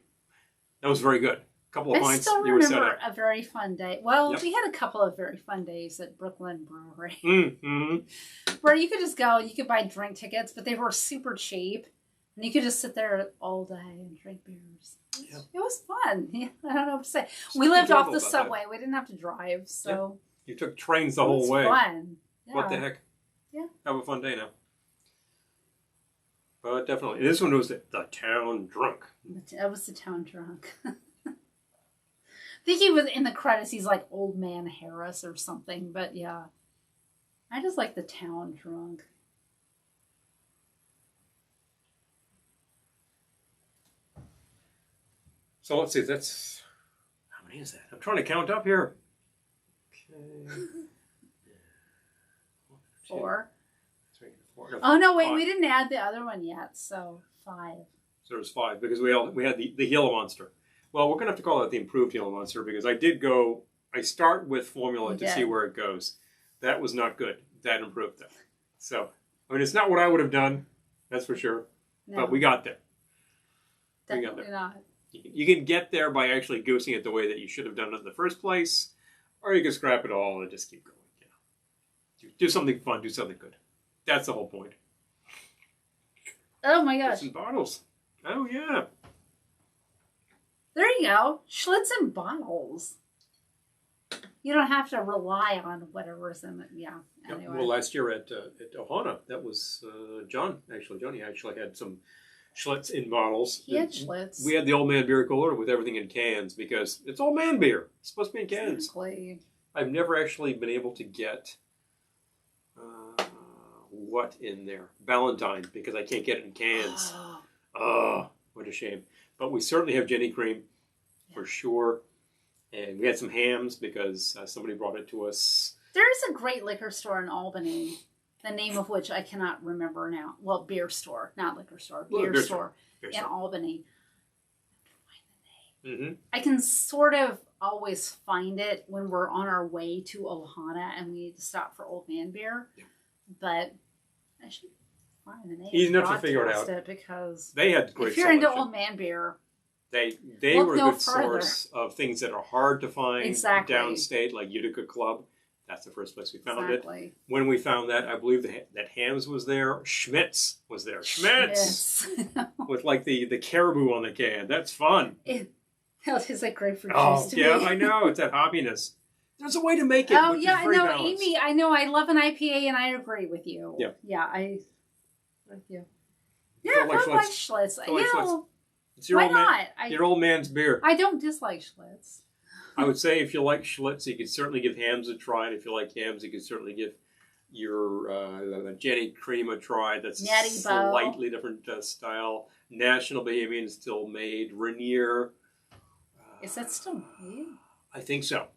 That was very good. Couple of pints, still you were set up. remember a very fun day. Well, we had a couple of very fun days at Brooklyn Brewery. Mm-hmm. Where you could just go, you could buy drink tickets, but they were super cheap. And you could just sit there all day and drink beers. It was fun. Yeah, I don't know what to say. We lived off the subway. We didn't have to drive, so... Yeah. You took trains the whole way. It was fun. Yeah. What the heck? Yeah. Have a fun day now. But definitely. This one was the town drunk. That was the town drunk. I think he was in the credits. He's like Old Man Harris or something. But yeah, I just like the town drunk. So let's see. That's how many is that? I'm trying to count up here. Okay. 4. 3, 4. Oh no! Wait, 5. we didn't add the other one yet. So 5. So there's 5 because we had the Gila Monster. Well, we're going to have to call it the improved Gila Monster because I start with formula to see where it goes. That was not good. That improved it. So, I mean, it's not what I would have done, that's for sure. No. But we got there. Definitely not. You can get there by actually goosing it the way that you should have done it in the first place, or you can scrap it all and just keep going. Do something fun, do something good. That's the whole point. Oh my gosh. Schlitz in bottles. Oh, yeah. There you go. Schlitz in bottles. You don't have to rely on whatever's in it. Yeah. Anyway. Well, last year at Ohana, that was John. Actually, Johnny actually had some Schlitz in bottles. He had Schlitz. We had the old man beer cooler with everything in cans because it's old man beer. It's supposed to be in cans. Exactly. I've never actually been able to get what in there? Valentine, because I can't get it in cans. Oh, what a shame. But we certainly have Jenny Cream, for sure. And we had some hams because somebody brought it to us. There's a great liquor store in Albany, the name of which I cannot remember now. Well, beer store, not liquor store. Beer store in Albany. Mm-hmm. I can sort of always find it when we're on our way to Ohana and we need to stop for Old Man Beer. Yeah. But I should find the name. Easy enough to figure it out. Because they had great if you're selection. into Old Man Beer, they were a good source of things that are hard to find downstate, like Utica Club. That's the first place we found it. When we found that, I believe that Hams was there. Schmitz was there. Schmitz! With like the caribou on the can. That's fun. That tastes like grapefruit juice to me. I know. It's that hoppiness. There's a way to make it. Amy, I know. I love an IPA, and I agree with you. Yeah. Yeah, I with you. Yeah, I like Schlitz. It's your your old man's beer. I don't dislike Schlitz. I would say if you like Schlitz, you could certainly give Hams a try. And if you like Hams, you could certainly give your Jenny Cream a try. That's Natty a slightly different style. National Bohemian still made. Rainier. Is that still made? I think so.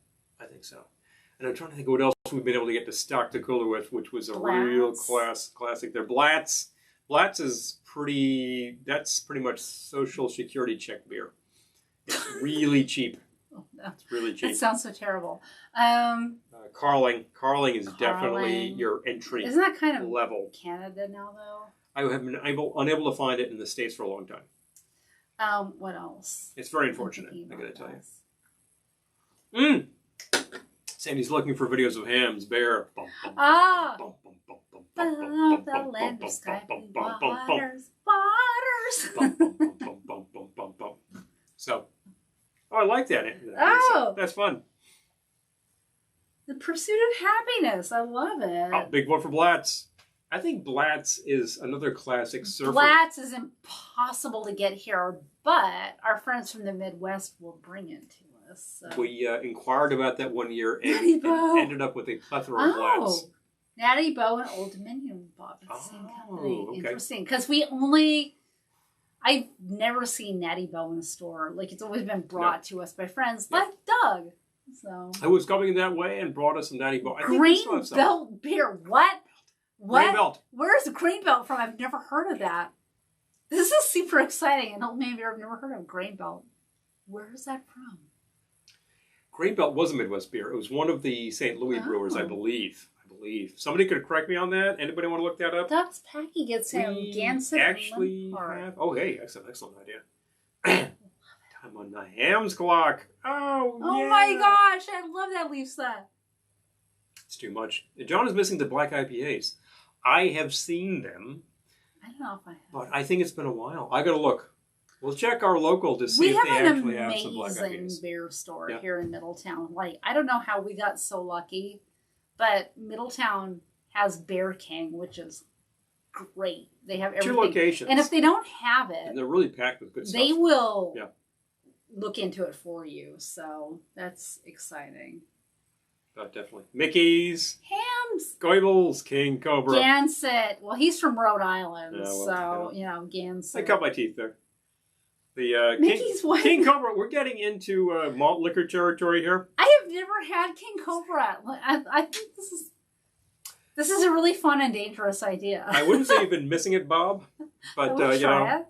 And I'm trying to think of what else we've been able to get to stock the cooler with, which was a real classic there. Blatz is that's pretty much Social Security check beer. It's really cheap. Oh, no. It's really cheap. That sounds so terrible. Carling is definitely your entry. Isn't that kind of level? Canada now, though? I have been unable to find it in the States for a long time. What else? It's very unfortunate, I gotta tell you. Sandy's looking for videos of Hams, bear. The land of sky waters. So, I like that. That's fun. The Pursuit of Happiness. I love it. Oh, big one for Blatz. I think Blatz is another classic surfer. Blatz is impossible to get here, but our friends from the Midwest will bring it to us. So. We inquired about that one year and ended up with a plethora of Blatz. Natty Boh and Old Dominion bought the same company. Okay. Interesting. Because I've never seen Natty Boh in a store. Like, it's always been brought to us by friends like Doug. So I was coming that way and brought us some Natty Boh. Green Belt beer. What? Green Belt. Where's the Green Belt from? I've never heard of that. This is super exciting. And Old Man Beer, I've never heard of Green Belt. Where is that from? Green Belt was a Midwest beer. It was one of the St. Louis brewers, I believe. Somebody could correct me on that. Anybody want to look that up? Doug's Packy gets him Gansett actually have. Oh, hey, excellent idea. Time on the Hams clock. Oh my gosh, I love that leaf set. It's too much. John is missing the black IPAs. I have seen them. I don't know if I have. But I think it's been a while. I got to look. We'll check our local to see if they actually have some black IPAs. We have an amazing beer store here in Middletown. Like, I don't know how we got so lucky, but Middletown has Bear King, which is great. They have everything. 2 locations. And if they don't have it, and they're really packed with good stuff. They will look into it for you. So that's exciting. Definitely. Mickey's. Hams. Goebbels. King Cobra. Gansett. Well, he's from Rhode Island, Gansett. I cut my teeth there. The Mickey's King Cobra. We're getting into malt liquor territory here. I have never had King Cobra. I think this is a really fun and dangerous idea. I wouldn't say you've been missing it, Bob. But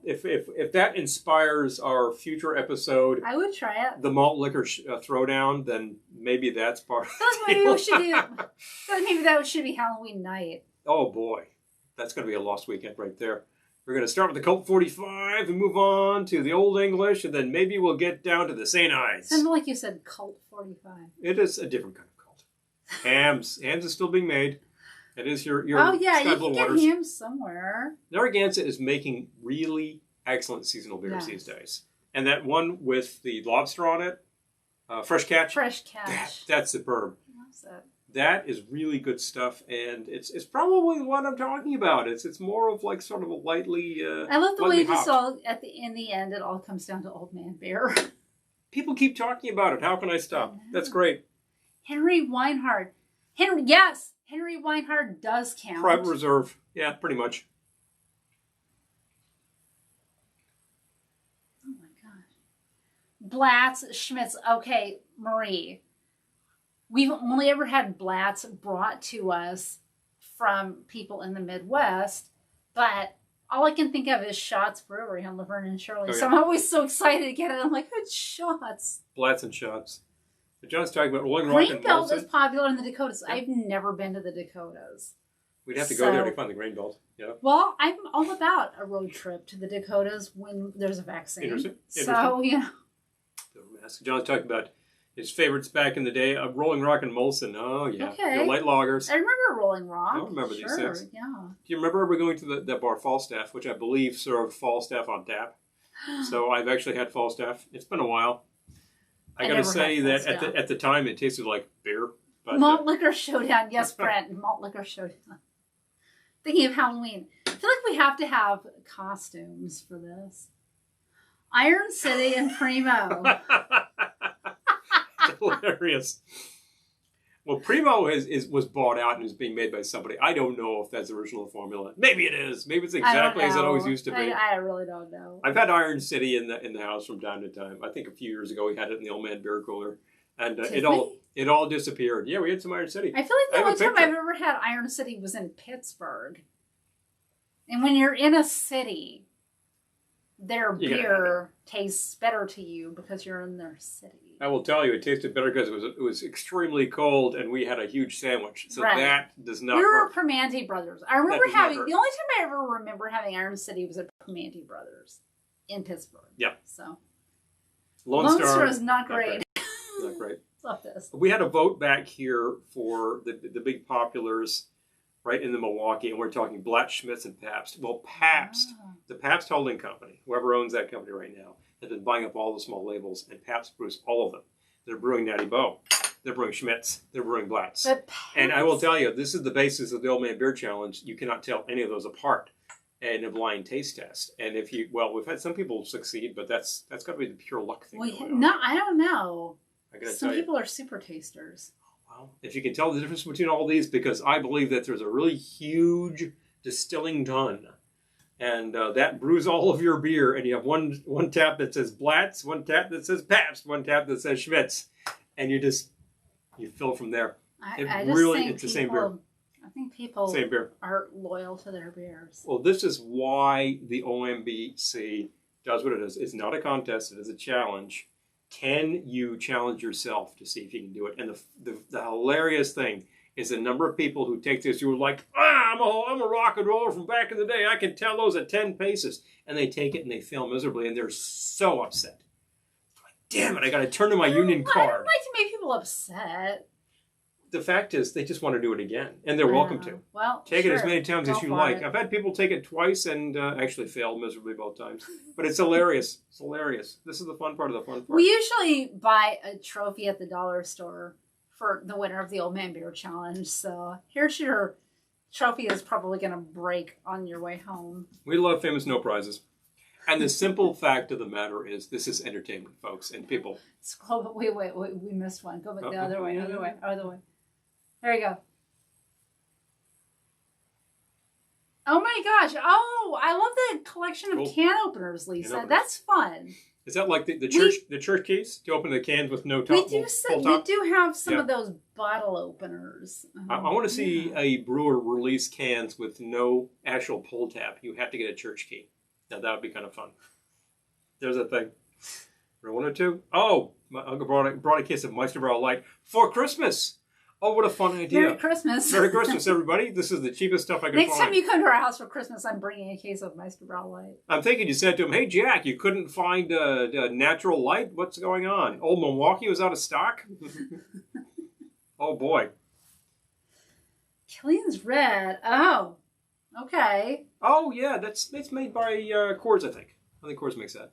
if that inspires our future episode, I would try it. The malt liquor throwdown, then maybe that's part of it. Maybe we should do. Maybe that should be Halloween night. Oh boy, that's going to be a lost weekend right there. We're going to start with the Colt 45 and move on to the Old English, and then maybe we'll get down to the St. Ides. Sounded like you said Colt 45. It is a different kind of Colt. Hams is still being made. It is your you can waters. get hams somewhere. Narragansett is making really excellent seasonal beers these days. And that one with the lobster on it, Fresh Catch. Fresh Catch. That's superb. I love that. That is really good stuff, and it's probably what I'm talking about. It's more of like sort of a lightly. I love the way this all in the end it all comes down to Old Man Beer. People keep talking about it. How can I stop? That's great. Henry Weinhard. Henry Weinhard does count. Private Reserve. Yeah, pretty much. Oh my gosh. Blatz, Schmitz. Okay, Marie, we've only ever had Blatz brought to us from people in the Midwest, but all I can think of is Shots Brewery on Laverne and Shirley. Oh, yeah. So I'm always so excited to get it. I'm like, it's Shots. Blatz and Shots. But John's talking about Rolling Rock and Grain Belt Molson. is popular in the Dakotas. Yeah. I've never been to the Dakotas. We'd have to go there to find the Grain Belt. Yeah. Well, I'm all about a road trip to the Dakotas when there's a vaccine. Interesting. So, yeah. John's talking about his favorites back in the day. Rolling Rock and Molson. Oh, yeah. Okay. Your light lagers. I remember Rolling Rock. I remember these things. Yeah. Do you remember we going to that bar Falstaff, which I believe served Falstaff on tap? So I've actually had Falstaff. It's been a while. I got to say that at the time it tasted like beer. But, Malt Liquor Showdown. Yes, Brent. Malt Liquor Showdown. Thinking of Halloween. I feel like we have to have costumes for this. Iron City and Primo. Hilarious. Well, Primo was bought out and is being made by somebody. I don't know if that's the original formula. Maybe it is. Maybe it's exactly as it always used to be. I really don't know. I've had Iron City in the house from time to time. I think a few years ago we had it in the old man beer cooler, and it all disappeared. Yeah, we had some Iron City. I feel like the only time I've ever had Iron City was in Pittsburgh. And when you're in a city, their beer tastes better to you because you're in their city. I will tell you, it tasted better because it was extremely cold, and we had a huge sandwich. So that does not. We were work. Primanti Brothers. I remember the only time I ever remember having Iron City was at Primanti Brothers in Pittsburgh. Yeah. So Lone Star is not great. Not great. Love this. We had a vote back here for the big populars, right in the Milwaukee, and we're talking Blatt, Schmitz, and Pabst. Well, Pabst, the Pabst Holding Company, whoever owns that company right now, has been buying up all the small labels, and Pabst brews all of them. They're brewing Natty Boh. They're brewing Schmitz. They're brewing Blatz. And I will tell you, this is the basis of the Old Man Beer Challenge. You cannot tell any of those apart in a blind taste test. And we've had some people succeed, but that's got to be the pure luck thing. No, I don't know. Some people are super tasters. Well, if you can tell the difference between all these, because I believe that there's a really huge distilling done. And that brews all of your beer, and you have one tap that says Blatz, one tap that says Pabst, one tap that says Schmitz, and you fill from there. It's the same beer. I think people are loyal to their beers. Well, this is why the OMBC does what it is. It's not a contest; it is a challenge. Can you challenge yourself to see if you can do it? And the hilarious thing is the number of people who take this who are like, I'm a rock and roller from back in the day. I can tell those at 10 paces. And they take it and they fail miserably, and they're so upset. Like, damn it, I got to turn to my union card. I don't like to make people upset. The fact is, they just want to do it again, and they're welcome to. Well, take it as many times as you like. I've had people take it twice and actually failed miserably both times. But it's hilarious. It's hilarious. This is the fun part of the fun part. We usually buy a trophy at the dollar store for the winner of the Old Man Beer Challenge. So here's your trophy that's probably going to break on your way home. We love famous no prizes. And the simple fact of the matter is, this is entertainment, folks, and people. Wait, we missed one. Go back the other way. There you go. Oh my gosh. Oh, I love the collection of can openers, Lisa. That's fun. Is that like the church keys to open the cans with no top? We do have some of those bottle openers. I want to see a brewer release cans with no actual pull tab. You have to get a church key. Now that would be kind of fun. There's a thing. One or two. Oh, my uncle brought a case of Meisterbrow Light for Christmas. Oh, what a fun idea. Merry Christmas. Merry Christmas, everybody. This is the cheapest stuff I could find. Next time you come to our house for Christmas, I'm bringing a case of Meisterbrow Light. I'm thinking you said to him, hey, Jack, you couldn't find a natural light? What's going on? Old Milwaukee was out of stock? Oh, boy. Killian's Red. Oh, okay. Oh, yeah. It's made by Coors, I think. I think Coors makes that.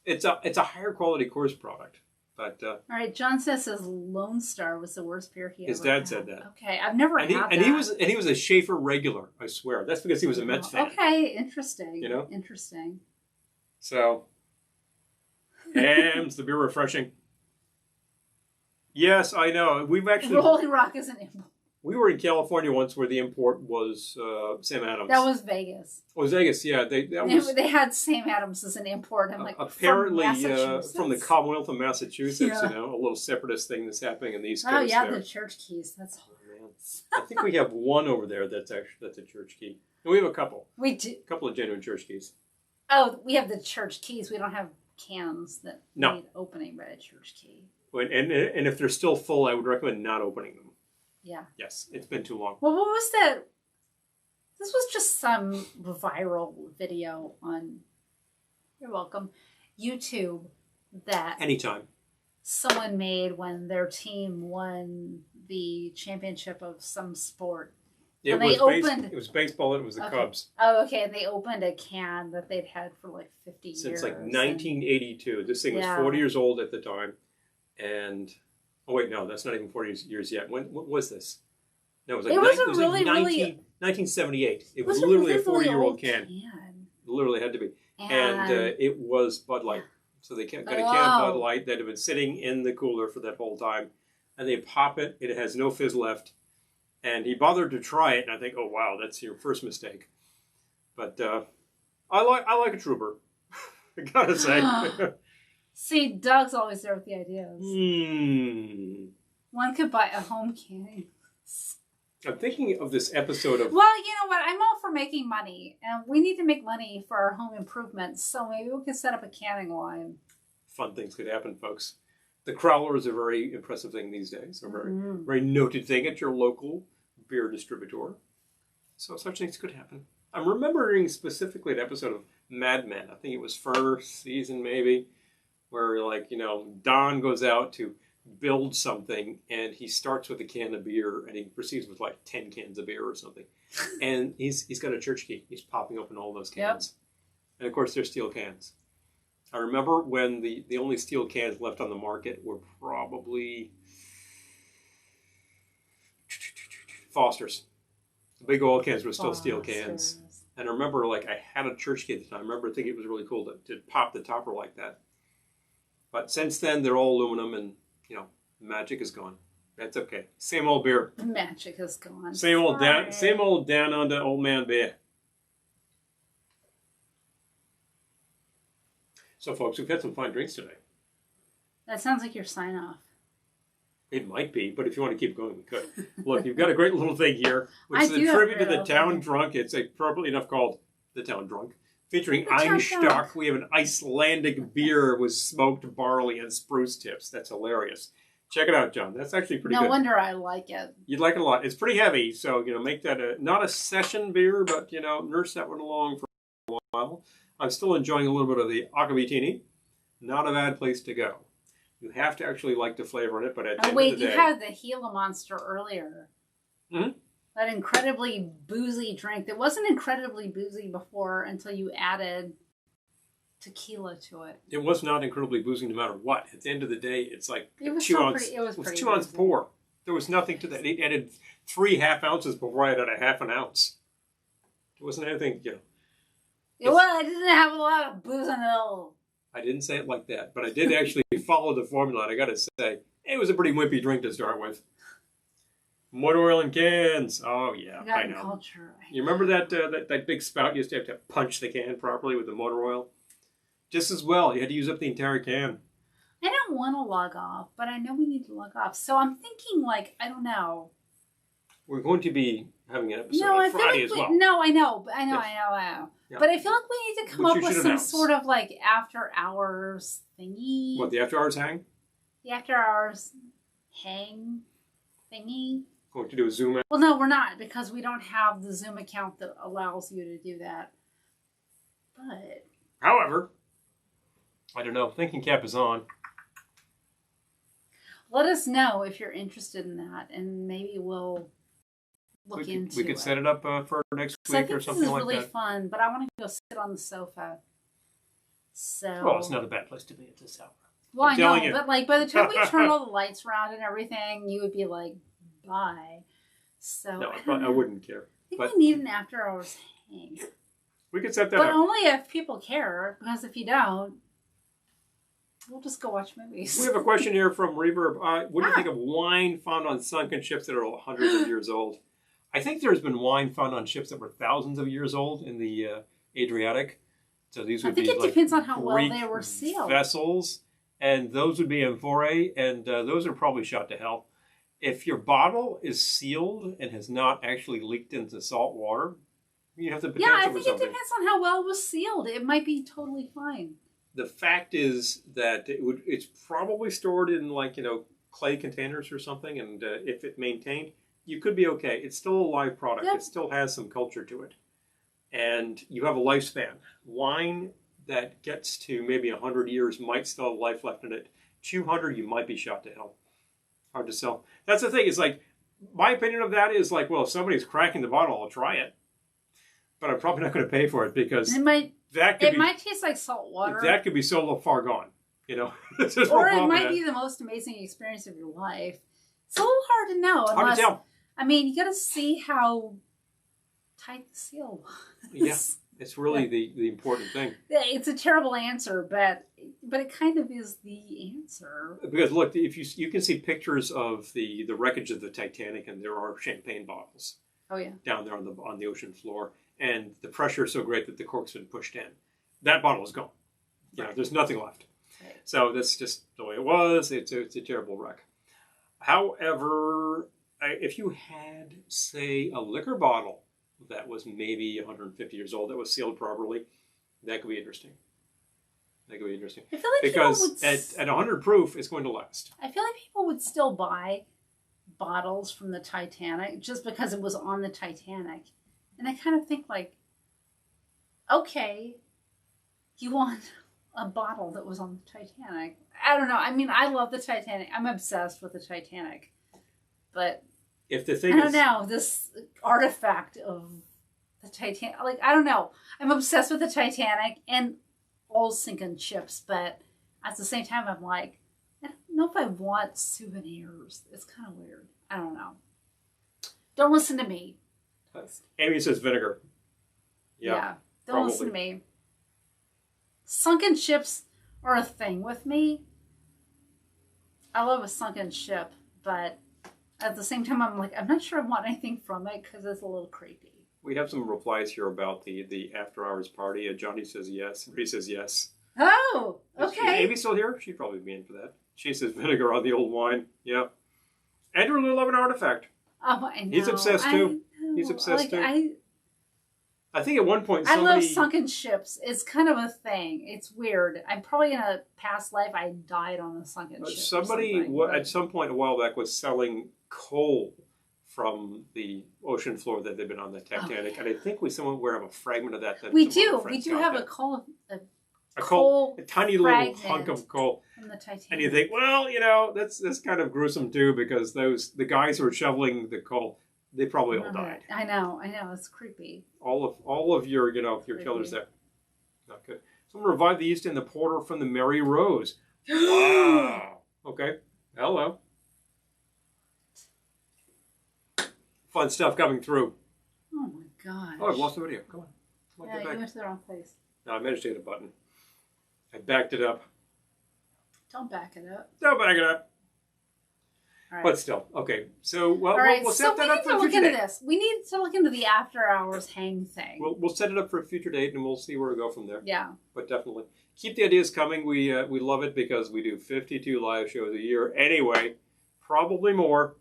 It's a higher quality Coors product. But, all right, John says Lone Star was the worst beer he ever had. His dad said that. Okay, I've never had that. And he was a Schaefer regular, I swear. That's because he was a Mets fan. Okay, interesting. You know? Interesting. So, is the beer refreshing? Yes, I know. We've actually... Rolling Rock isn't We were in California once where the import was Sam Adams. That was Vegas. Oh, it was Vegas, yeah. They had Sam Adams as an import. I'm like, apparently from the Commonwealth of Massachusetts, Yeah. a little separatist thing that's happening in the East Coast. Oh yeah, there. the church keys. That's hilarious. I think we have one over there that's a church key. And we have a couple. We do. A couple of genuine church keys. Oh, we have the church keys. We don't have cans that No. need opening by a church key. And if they're still full, I would recommend not opening them. Yeah. Yes, it's been too long. Well, what was that? This was just some viral video on, you're welcome, YouTube that Anytime. someone made when their team won the championship of some sport. It was baseball. It was the Cubs. Oh, okay. And they opened a can that they'd had for like 50 years. Since like 1982. This thing was 40 years old at the time. And, oh wait, no, that's not even 40 years yet. What was this? No, it was like 1978. It was literally a 40-year-old can. It literally had to be. And it was Bud Light. So they got a can of Bud Light that had been sitting in the cooler for that whole time. And they pop it. It has no fizz left. And he bothered to try it. And I think, oh, wow, that's your first mistake. But I like a trooper. I gotta say. See, Doug's always there with the ideas. One could buy a home can. I'm thinking of this episode of... Well, you know what? I'm all for making money. And we need to make money for our home improvements. So maybe we can set up a canning line. Fun things could happen, folks. The Crowler is a very impressive thing these days. A very noted thing at your local beer distributor. So such things could happen. I'm remembering specifically an episode of Mad Men. I think it was first season maybe. Where, like, Don goes out to build something, and he starts with a can of beer, and he proceeds with, like, 10 cans of beer or something. And he's got a church key. He's popping open all those cans. Yep. And, of course, they're steel cans. I remember when the only steel cans left on the market were probably Foster's. The big oil cans were still steel cans. And I remember, like, I had a church key at the time. I remember thinking it was really cool to pop the topper like that. But since then, they're all aluminum, and, magic is gone. That's okay. Same old beer. Magic is gone. Same old down under old man beer. So, folks, we've had some fine drinks today. That sounds like your sign-off. It might be, but if you want to keep going, we could. Look, you've got a great little thing here, which is a tribute to the Town Drunk. It's appropriately enough called the Town Drunk. Featuring Einstein. We have an Icelandic beer with smoked barley and spruce tips. That's hilarious. Check it out, John. That's actually pretty good. No wonder I like it. You'd like it a lot. It's pretty heavy, so, make that not a session beer, but, nurse that one along for a while. I'm still enjoying a little bit of the Akavitini. Not a bad place to go. You have to actually like the flavor in it, but at the end of the day... you had the Gila Monster earlier. Mm-hmm. That incredibly boozy drink that wasn't incredibly boozy before until you added tequila to it. It was not incredibly boozy no matter what. At the end of the day, it's like it was 2 ounce pour. There was nothing to that. It added 3 half ounces before I added a half an ounce. It wasn't anything, I didn't have a lot of booze in it. I didn't say it like that, but I did actually follow the formula, and I got to say, it was a pretty wimpy drink to start with. Motor oil in cans. Oh, yeah, I know. Culture. You remember that big spout you used to have to punch the can properly with the motor oil? Just as well. You had to use up the entire can. I don't want to log off, but I know we need to log off. So I'm thinking, I don't know. We're going to be having an episode on Friday as well. No, I know. I know. Yeah. But I feel like we need to come up with some sort of, after hours thingy. What, the after hours hang? The after hours hang thingy. Going to do a Zoom out? Well, no, we're not, because we don't have the Zoom account that allows you to do that. But... However, I don't know. Thinking cap is on. Let us know if you're interested in that, and maybe we'll look into it. We could set it up for next week or something like that. I think this is really fun, but I want to go sit on the sofa. So... Well, it's not a bad place to be at this hour. Well, I know, but by the time we turn all the lights around and everything, you would be like, bye. So no, I wouldn't care. I think we need an after hours hang. We could set that up. But only if people care, because if you don't... We'll just go watch movies. We have a question here from Reverb. What do you think of wine found on sunken ships that are hundreds of years old? I think there's been wine found on ships that were thousands of years old in the Adriatic. So these would be it depends on how Greek well they were sealed. vessels, and those would be amphorae, and those are probably shot to hell. If your bottle is sealed and has not actually leaked into salt water, you have the potential I for think something. it depends on how well it was sealed. It might be totally fine. The fact is that it's probably stored in clay containers or something, and if it maintained, you could be okay. It's still a live product. Yep. It still has some culture to it. And you have a lifespan. Wine that gets to maybe 100 years might still have life left in it. 200, you might be shot to hell. Hard to sell. That's the thing. It's like, my opinion of that is like, well, if somebody's cracking the bottle, I'll try it. But I'm probably not going to pay for it because it might might taste like salt water. That could be so far gone. Or it might be the most amazing experience of your life. It's a little hard to know. Hard to tell. I mean, you got to see how tight the seal was. Yeah, it's really the important thing. It's a terrible answer, but it kind of is the answer. Because look, if you can see pictures of the wreckage of the Titanic, and there are champagne bottles. Oh yeah. Down there on the ocean floor, and the pressure is so great that the cork's been pushed in. That bottle is gone. There's nothing left. Right. So that's just the way it was. It's a terrible wreck. However, if you had, say, a liquor bottle that was maybe 150 years old that was sealed properly, that could be interesting. I feel like because at 100 proof, it's going to last. I feel like people would still buy bottles from the Titanic just because it was on the Titanic. And I kind of think like, okay, you want a bottle that was on the Titanic. I don't know. I mean, I love the Titanic. I'm obsessed with the Titanic. But if the thing I don't know, this artifact of the Titanic, like, I don't know. I'm obsessed with the Titanic and all sinking ships, but at the same time, I'm like, I don't know if I want souvenirs. It's kind of weird. I don't know. Don't listen to me. Amy says vinegar. Yeah, don't listen to me. Sunken ships are a thing with me. I love a sunken ship, but at the same time, I'm like, I'm not sure I want anything from it because it's a little creepy. We have some replies here about the after hours party. Johnny says yes. Bree says yes. Oh, okay. Amy's still here? She'd probably be in for that. She says vinegar on the old wine. Yeah. Andrew will love an artifact. Oh, I know. He's obsessed too. He's obsessed too. I think at one point somebody... I love sunken ships. It's kind of a thing. It's weird. I'm probably in a past life I died on a sunken ship. Somebody at some point a while back was selling coal from the ocean floor that they've been on the Titanic, and I think we have a fragment of that. We do have a tiny little hunk of coal from the Titanic. And you think, well, that's kind of gruesome too, because the guys who are shoveling the coal, they probably all died. I know, it's creepy. All of your killers there. Not good. Someone revived the East End, the porter from the Mary Rose. Wow. Okay. Hello. Fun stuff coming through. Oh my gosh. Oh, I've lost the video. Come on. Yeah, you went to the wrong place. No, I managed to hit a button. I backed it up. Don't back it up. Don't back it up. All right. But still, okay. So, we'll set that up for a future date. We need to look into this. We need to look into the after hours hang thing. We'll set it up for a future date, and we'll see where we go from there. Yeah. But definitely keep the ideas coming. We love it because we do 52 live shows a year anyway, probably more.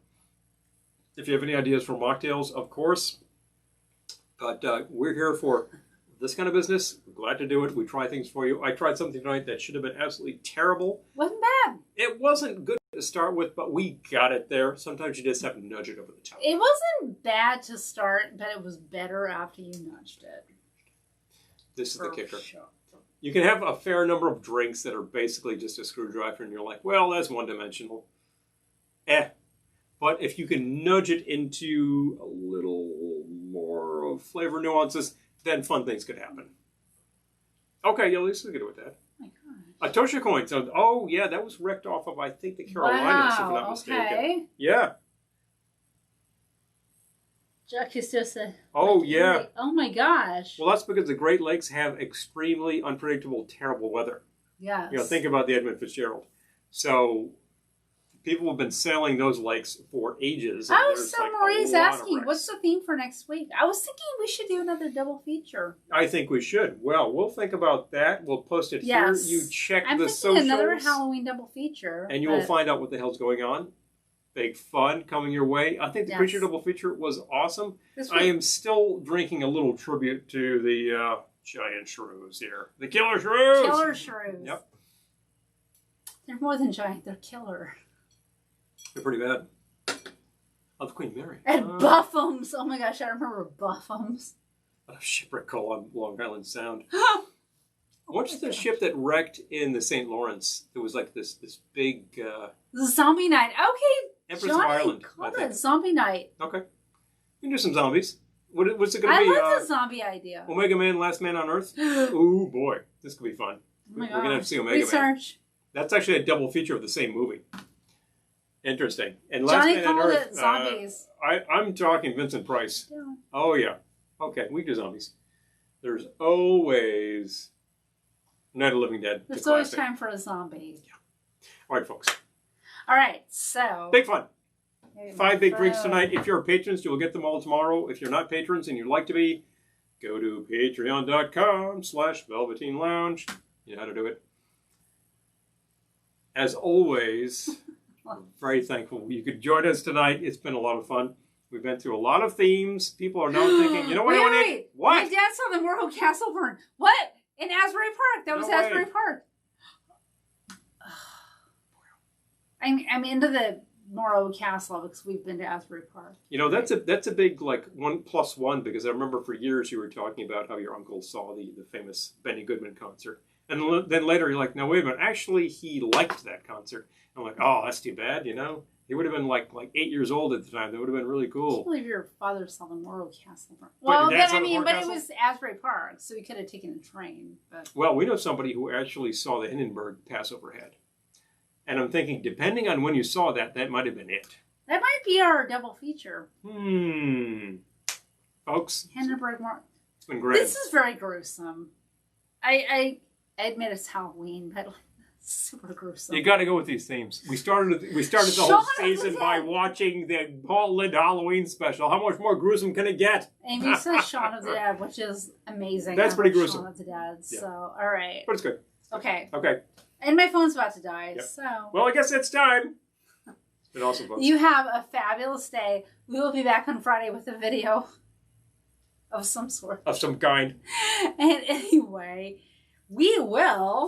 If you have any ideas for mocktails, of course. But we're here for this kind of business. We're glad to do it. We try things for you. I tried something tonight that should have been absolutely terrible. Wasn't bad. It wasn't good to start with, but we got it there. Sometimes you just have to nudge it over the top. It wasn't bad to start, but it was better after you nudged it. This is the kicker. Sure. You can have a fair number of drinks that are basically just a screwdriver, and you're like, well, that's one-dimensional. But if you can nudge it into a little more of flavor nuances, then fun things could happen. Okay, yeah, Lisa's good with that. Oh my gosh. A Tosha coin. So, yeah, that was wrecked off of, I think, the Carolinas, if I'm not mistaken. Okay. Yeah. Jacques just said. Oh, yeah. Oh my gosh. Well, that's because the Great Lakes have extremely unpredictable, terrible weather. Yes. You know, think about the Edmund Fitzgerald. So people have been sailing those lakes for ages. And Marie's asking, what's the theme for next week? I was thinking we should do another double feature. I think we should. Well, we'll think about that. We'll post it here. You check the socials. I'm thinking another Halloween double feature. And you will find out what the hell's going on. Big fun coming your way. I think the Creature double feature was awesome. I am still drinking a little tribute to the Giant Shrews here. The Killer Shrews! Killer Shrews. Yep. They're more than giant. They're killer. They're pretty bad. Of Queen Mary. And Buffums. Oh my gosh, I remember Buffums. A shipwreck call on Long Island Sound. What's the ship that wrecked in the St. Lawrence? There was like this big... The Zombie Night. Okay. Empress of Ireland. Call it Zombie Night. Okay. You can do some zombies. What's it going to be? I like the zombie idea. Omega Man, Last Man on Earth? Ooh, boy. This could be fun. Oh my We're going to have to see Omega Man. That's actually a double feature of the same movie. Interesting. And Last Johnny Man called on Earth, it zombies. I'm talking Vincent Price. Yeah. Oh, yeah. Okay, we do zombies. There's always Night of the Living Dead. There's always time for a zombie. Yeah. All right, folks. All right, so... Big fun. 5 big drinks tonight. If you're patrons, you'll get them all tomorrow. If you're not patrons and you'd like to be, go to patreon.com/Velveteen Lounge. You know how to do it. As always, we're very thankful you could join us tonight. It's been a lot of fun. We've been through a lot of themes. People are now thinking, you know what I want to eat? What? My dad saw the Morro Castle burn. What? In Asbury Park. That was Asbury Park. I'm into the Morro Castle because we've been to Asbury Park. You know, that's a big, like, 1+1, because I remember for years you were talking about how your uncle saw the famous Benny Goodman concert. And then later you're like, no, wait a minute. Actually, he liked that concert. I'm like, oh, that's too bad, you know? He would have been like 8 years old at the time. That would have been really cool. I can't believe your father saw the Morro Castle. Well, but it was Asbury Park, so he could have taken a train. But... Well, we know somebody who actually saw the Hindenburg pass overhead. And I'm thinking, depending on when you saw that, that might have been it. That might be our double feature. Folks. Hindenburg Morro. It's been great. This is very gruesome. I admit it's Halloween, but it's super gruesome. You got to go with these themes. We started the whole season by watching the Paul Lind Halloween special. How much more gruesome can it get? Amy says Shaun of the Dead, which is amazing. That's pretty gruesome. Shaun of the Dead. Yeah. So, all right. But it's good. Okay. Okay. And my phone's about to die, so... Well, I guess it's time. It's been awesome, folks. You have a fabulous day. We will be back on Friday with a video of some sort. Of some kind. And anyway, we will